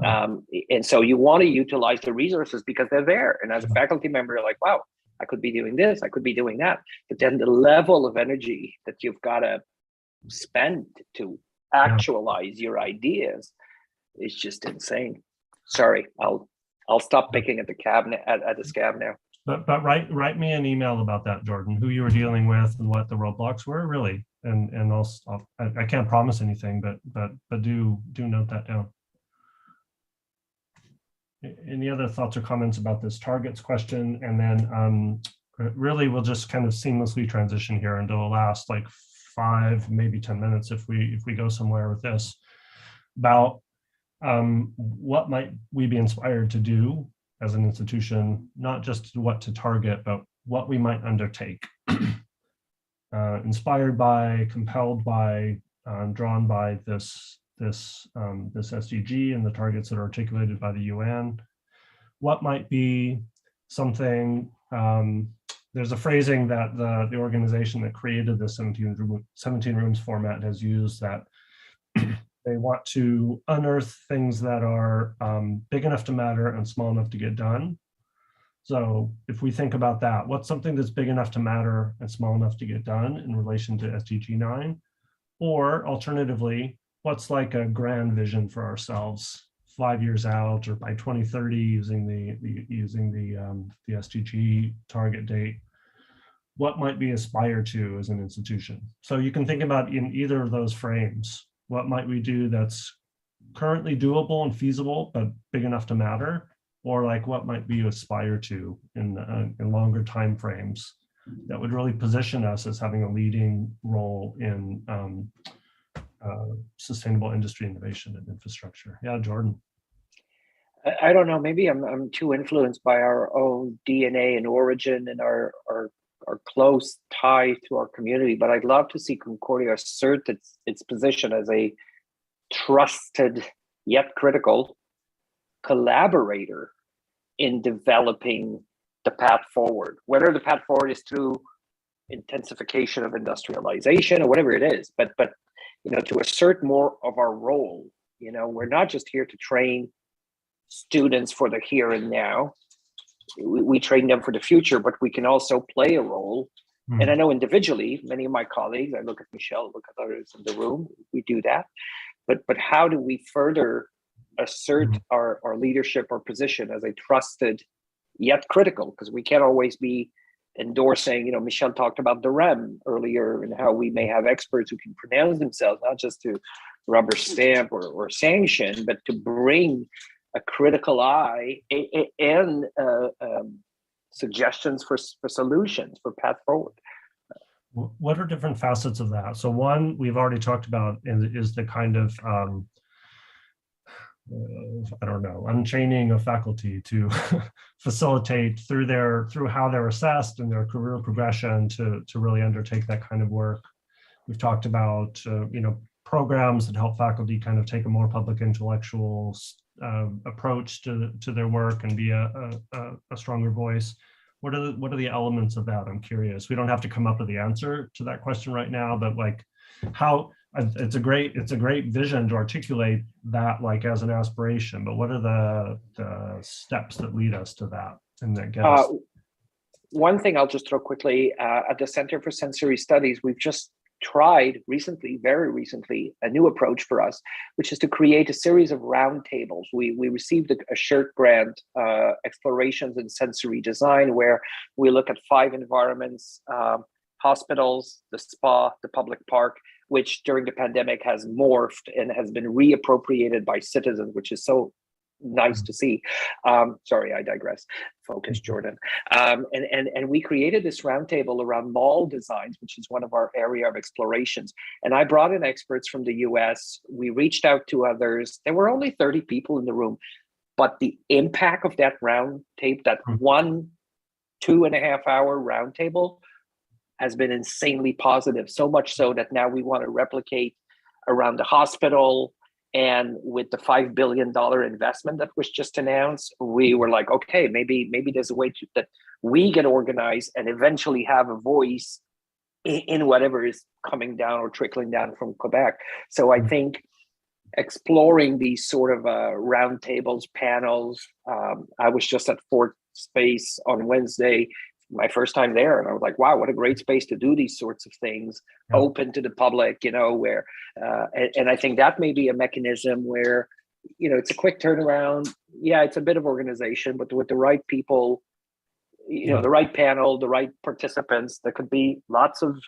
And so you want to utilize the resources because they're there. And as a faculty member, you're like, wow, I could be doing this, I could be doing that. But then the level of energy that you've got to spend to actualize your ideas is just insane. Sorry, I'll stop picking at the cabinet at the scab now. But write me an email about that, Jordan, who you were dealing with and what the roadblocks were, really. And I can't promise anything, but do note that down. Any other thoughts or comments about this targets question? And then really we'll just kind of seamlessly transition here into the last like 5, maybe 10 minutes if we go somewhere with this, about what might we be inspired to do as an institution, not just what to target, but what we might undertake. Inspired by, compelled by, drawn by this SDG and the targets that are articulated by the UN. What might be something, there's a phrasing that the organization that created the 17 rooms format has used, that they want to unearth things that are big enough to matter and small enough to get done. So if we think about that, what's something that's big enough to matter and small enough to get done in relation to SDG 9? Or alternatively, what's like a grand vision for ourselves 5 years out, or by 2030 using the SDG target date? What might we aspire to as an institution? So you can think about in either of those frames, what might we do that's currently doable and feasible, but big enough to matter? Or like what might we aspire to in longer time frames that would really position us as having a leading role in sustainable industry innovation and infrastructure? Yeah, Jordan. I don't know, maybe I'm too influenced by our own DNA and origin and our close tie to our community, but I'd love to see Concordia assert its position as a trusted yet critical collaborator in developing the path forward, whether the path forward is through intensification of industrialization or whatever it is, but to assert more of our role. We're not just here to train students for the here and now. We train them for the future, but we can also play a role. And I know individually, many of my colleagues, I look at Michelle, look at others in the room, we do that. But how do we further assert our leadership or position as a trusted yet critical? Because we can't always be endorsing, Michelle talked about the REM earlier and how we may have experts who can pronounce themselves, not just to rubber stamp or sanction, but to bring a critical eye and suggestions for solutions for path forward. What are different facets of that? So one we've already talked about is the kind of unchaining of faculty to facilitate through how they're assessed and their career progression to really undertake that kind of work. We've talked about programs that help faculty kind of take a more public intellectual approach to their work and be a stronger voice. What are the elements of that? I'm curious. We don't have to come up with the answer to that question right now, but like how it's a great vision to articulate that like as an aspiration, but what are the steps that lead us to that and that get us? One thing I'll just throw quickly, at the Center for Sensory Studies, we've just tried very recently, a new approach for us, which is to create a series of roundtables. We received a SHIRT grant, Explorations in Sensory Design, where we look at 5 environments, hospitals, the spa, the public park, which during the pandemic has morphed and has been reappropriated by citizens, which is so nice to see. Sorry, I digress. Focus, Jordan. And we created this roundtable around mall designs, which is one of our area of explorations. And I brought in experts from the US. We reached out to others. There were only 30 people in the room, but the impact of that roundtable, that 2.5 hour roundtable, has been insanely positive. So much so that now we want to replicate around the hospital. And with the $5 billion investment that was just announced, we were like, okay, maybe there's a way that we get organized and eventually have a voice in whatever is coming down or trickling down from Quebec. So I think exploring these sort of roundtables, panels. I was just at Fort Space on Wednesday. my first time there, and I was like, wow, what a great space to do these sorts of things, open to the public, where, and I think that may be a mechanism where, it's a quick turnaround. Yeah, it's a bit of organization, but with the right people, the right panel, the right participants, there could be lots of,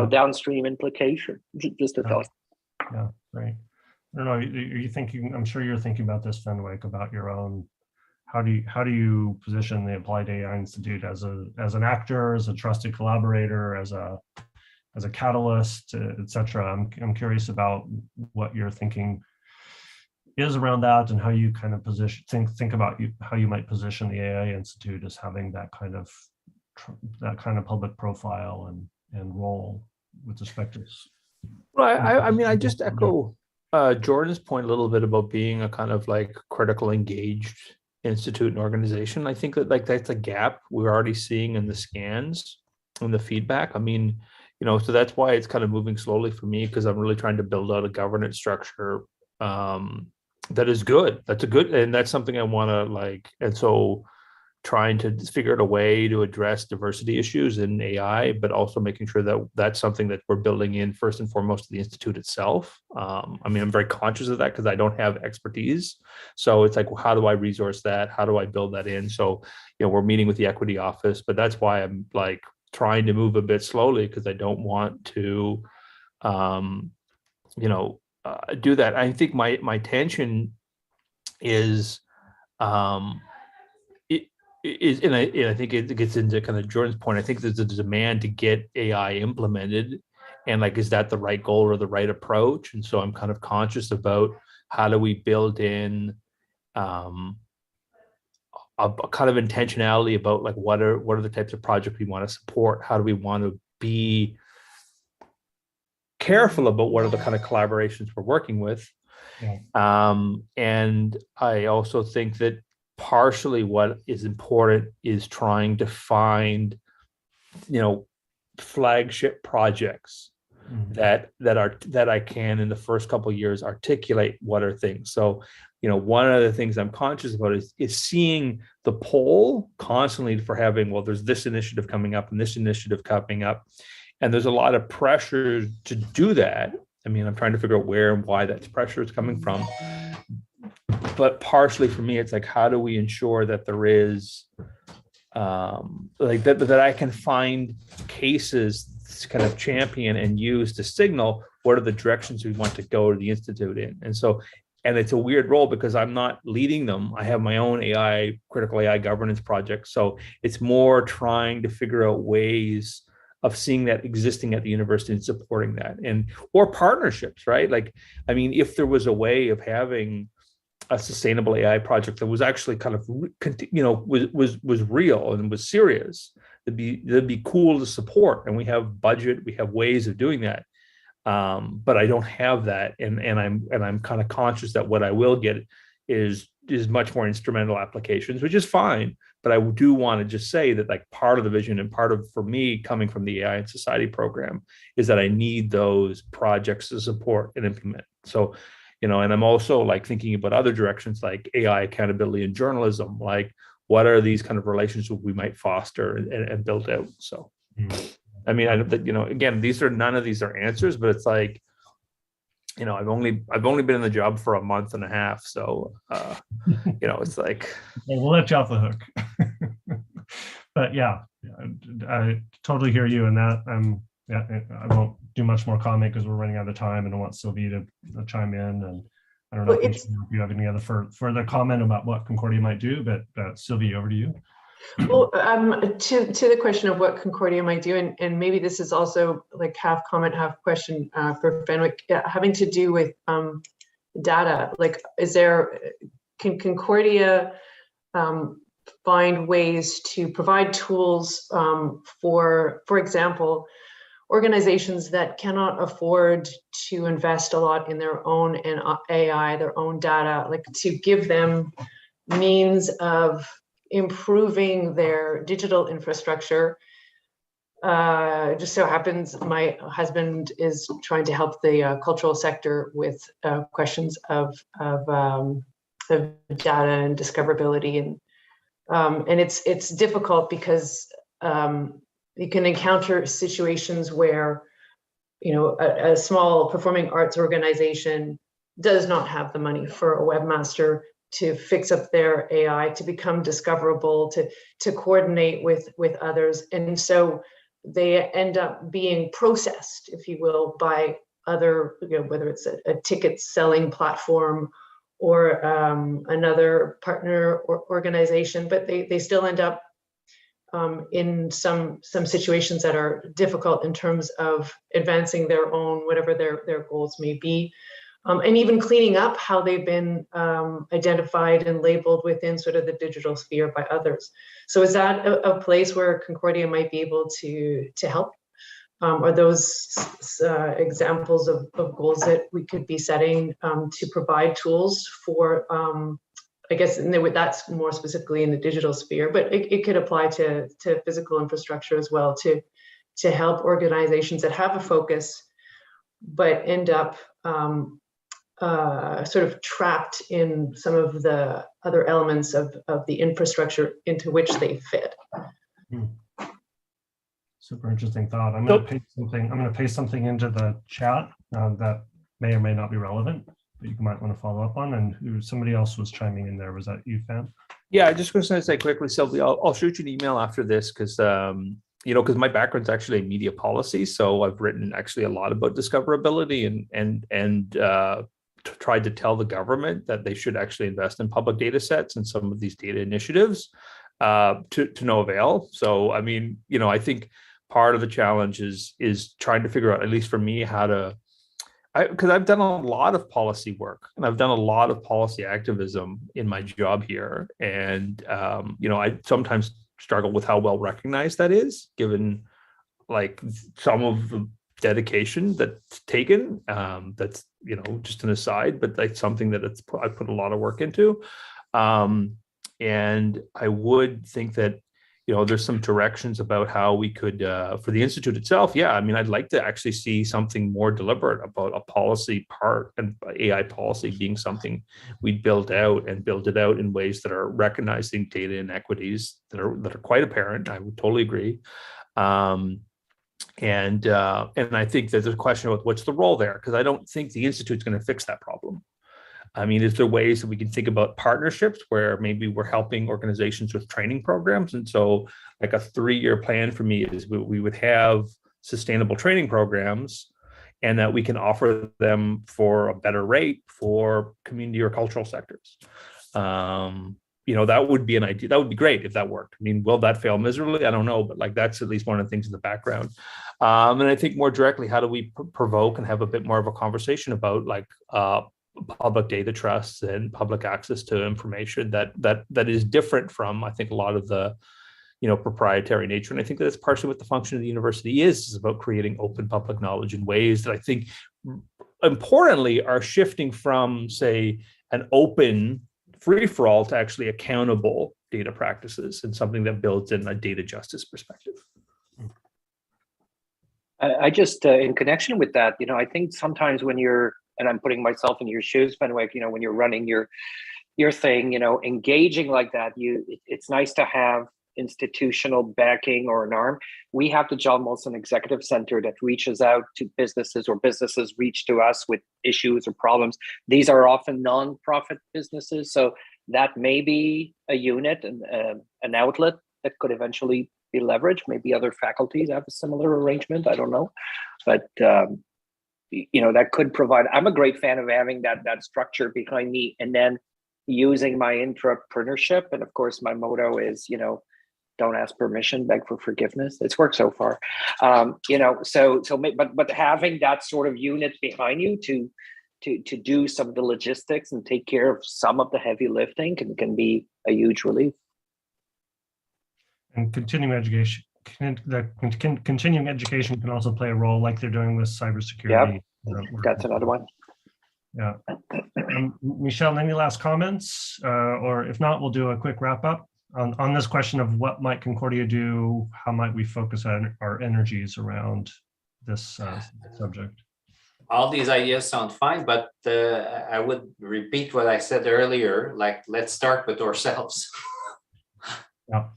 downstream implication. Just a thought. Yeah, right. I don't know. Are you thinking? I'm sure you're thinking about this, Fenwick, about your own. How do you position the Applied AI Institute as an actor, as a trusted collaborator, as a catalyst, etc. I'm curious about what your thinking is around that, and how you kind of think about how you might position the AI Institute as having that kind of public profile and role with respect to. Well, I just echo Jordan's point a little bit about being a kind of like critical engaged institute and organization. I think that that's a gap we're already seeing in the scans and the feedback. So that's why it's kind of moving slowly for me, because I'm really trying to build out a governance structure that is good. And that's something I want to like. And so trying to figure out a way to address diversity issues in AI, but also making sure that that's something that we're building in first and foremost to the Institute itself. I'm very conscious of that because I don't have expertise. So it's like, well, how do I resource that? How do I build that in? So, we're meeting with the equity office, but that's why I'm like trying to move a bit slowly, because I don't want to, do that. I think my tension is, and I think it gets into kind of Jordan's point. I think there's a demand to get AI implemented, and like, is that the right goal or the right approach? And so I'm kind of conscious about how do we build in a kind of intentionality about like what are the types of projects we want to support? How do we want to be careful about what are the kind of collaborations we're working with? And I also think that partially what is important is trying to find, flagship projects that I can in the first couple of years articulate what are things. So, one of the things I'm conscious about is seeing the poll constantly for having, well, there's this initiative coming up and this initiative coming up, and there's a lot of pressure to do that. I'm trying to figure out where and why that pressure is coming from. But partially for me, it's like, how do we ensure that there is that I can find cases to kind of champion and use to signal what are the directions we want to go to the Institute in. And so, and it's a weird role because I'm not leading them. I have my own critical AI governance project. So it's more trying to figure out ways of seeing that existing at the university and supporting that, or partnerships, right? Like, if there was a way of having a sustainable AI project that was actually kind of, was real and was serious, that'd be cool to support. And we have budget, we have ways of doing that. But I don't have that. And I'm kind of conscious that what I will get is much more instrumental applications, which is fine. But I do want to just say that like part of the vision and part of, for me, coming from the AI and Society program is that I need those projects to support and implement. So, and I'm also like thinking about other directions like AI accountability in journalism, like what are these kind of relationships we might foster and build out. So, I know that, again, none of these are answers, but it's like, I've only been in the job for a month and a half. So, it's like, we'll let you off the hook. But yeah, I totally hear you in that. I won't do much more comment because we're running out of time, and I want Sylvie to chime in. And I don't know if you have any other further comment about what Concordia might do, but Sylvie, over to you. Well, to the question of what Concordia might do, and maybe this is also like half comment, half question for Fenwick, having to do with data. Like, can Concordia find ways to provide tools for example, organizations that cannot afford to invest a lot in their own AI, their own data, like to give them means of improving their digital infrastructure. Just so happens my husband is trying to help the cultural sector with questions of data and discoverability and And it's difficult because you can encounter situations where, you know, a small performing arts organization does not have the money for a webmaster to fix up their AI, to become discoverable, to coordinate with others. And so they end up being processed, if you will, by other, you know, whether it's a ticket selling platform or another partner or organization, but they still end up in some situations that are difficult in terms of advancing their own, whatever their goals may be. And even cleaning up how they've been identified and labeled within sort of the digital sphere by others. So is that a place where Concordia might be able to help? Are those examples of goals that we could be setting to provide tools for, I guess, and that's more specifically in the digital sphere, but it could apply to physical infrastructure as well, to help organizations that have a focus, but end up sort of trapped in some of the other elements of the infrastructure into which they fit. Super interesting thought. I'm going to paste something into the chat that may or may not be relevant, but you might want to follow up on. And somebody else was chiming in there. Was that you, Fan? Yeah, I just was going to say quickly, Sylvie, I'll shoot you an email after this because you know, because my background's actually in media policy, so I've written actually a lot about discoverability and tried to tell the government that they should actually invest in public data sets and some of these data initiatives to no avail. So, I mean, you know, I think part of the challenge is trying to figure out, at least for me, how to, because I've done a lot of policy work and I've done a lot of policy activism in my job here. And, you know, I sometimes struggle with how well recognized that is, given like some of the dedication that's taken. That's, you know, just an aside, but like something that I put a lot of work into. And I would think that, you know, there's some directions about how we could, for the Institute itself, yeah, I mean, I'd like to actually see something more deliberate about a policy part, and AI policy being something we'd build out and build it out in ways that are recognizing data inequities that are quite apparent. I would totally agree. And I think that there's a question about what's the role there, because I don't think the Institute's going to fix that problem. I mean, is there ways that we can think about partnerships where maybe we're helping organizations with training programs? And so like a 3-year plan for me is we would have sustainable training programs and that we can offer them for a better rate for community or cultural sectors. You know, that would be an idea. That would be great if that worked. I mean, will that fail miserably? I don't know, but like that's at least one of the things in the background. And I think more directly, how do we provoke and have a bit more of a conversation about like public data trusts and public access to information that is different from, I think, a lot of the, you know, proprietary nature. And I think that it's partially what the function of the university is about creating open public knowledge in ways that I think importantly are shifting from, say, an open free-for-all to actually accountable data practices, and something that builds in a data justice perspective. I just, in connection with that, you know, I think sometimes when you're, and I'm putting myself in your shoes, Fenwick, you know, when you're running your thing, you know, engaging like that, it's nice to have institutional backing or an arm. We have the John Molson Executive Center that reaches out to businesses, or businesses reach to us with issues or problems. These are often non-profit businesses, so that may be a unit and an outlet that could eventually be leveraged. Maybe other faculties have a similar arrangement, I don't know, but you know, that could provide. I'm a great fan of having that structure behind me, and then using my entrepreneurship. And of course, my motto is, you know, don't ask permission, beg for forgiveness. It's worked so far, you know. But having that sort of unit behind you to do some of the logistics and take care of some of the heavy lifting can be a huge relief. And continuing education. Continuing education can also play a role, like they're doing with cybersecurity. Yeah, that's another one. Yeah. Michelle, any last comments? Or if not, we'll do a quick wrap up on this question of what might Concordia do? How might we focus on our energies around this subject? All these ideas sound fine, but I would repeat what I said earlier, like, let's start with ourselves. Yeah.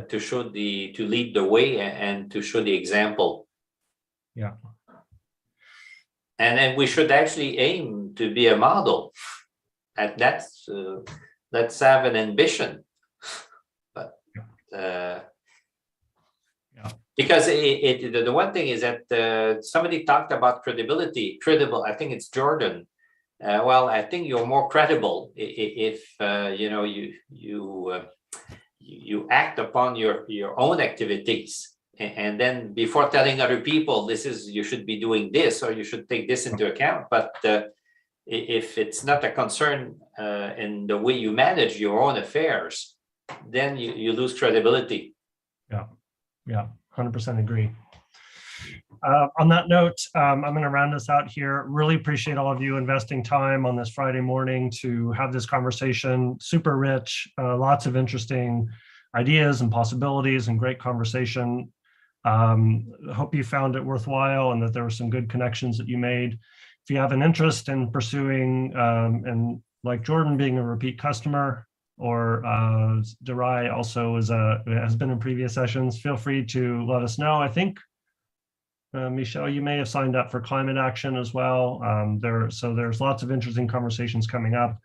To lead the way and to show the example. Yeah. And then we should actually aim to be a model. And let's have an ambition. But because the one thing is that somebody talked about credibility. Credible. I think it's Jordan. Well, I think you're more credible if you act upon your own activities. And then before telling other people, you should be doing this, or you should take this into account. But if it's not a concern in the way you manage your own affairs, then you lose credibility. Yeah, 100% agree. On that note, I'm going to round this out here. Really appreciate all of you investing time on this Friday morning to have this conversation. Super rich, lots of interesting ideas and possibilities and great conversation. Hope you found it worthwhile and that there were some good connections that you made. If you have an interest in pursuing, and like Jordan being a repeat customer, or Darai also has been in previous sessions, feel free to let us know. I think, Michelle, you may have signed up for climate action as well. So there's lots of interesting conversations coming up.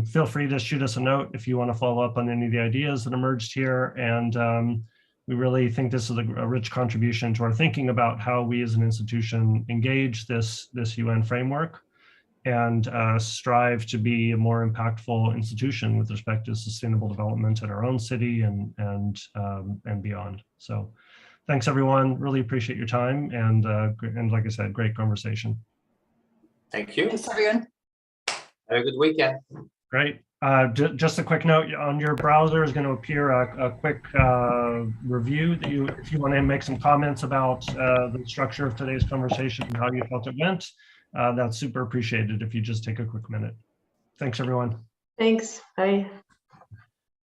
Feel free to shoot us a note if you want to follow up on any of the ideas that emerged here. And we really think this is a rich contribution to our thinking about how we as an institution engage this UN framework and strive to be a more impactful institution with respect to sustainable development in our own city and beyond. So thanks, everyone. Really appreciate your time. And like I said, great conversation. Thank you. Thanks, everyone. Have a good weekend. Great. Just a quick note, on your browser is going to appear a quick review that if you want to make some comments about the structure of today's conversation and how you felt it went. That's super appreciated if you just take a quick minute. Thanks, everyone. Thanks. Bye.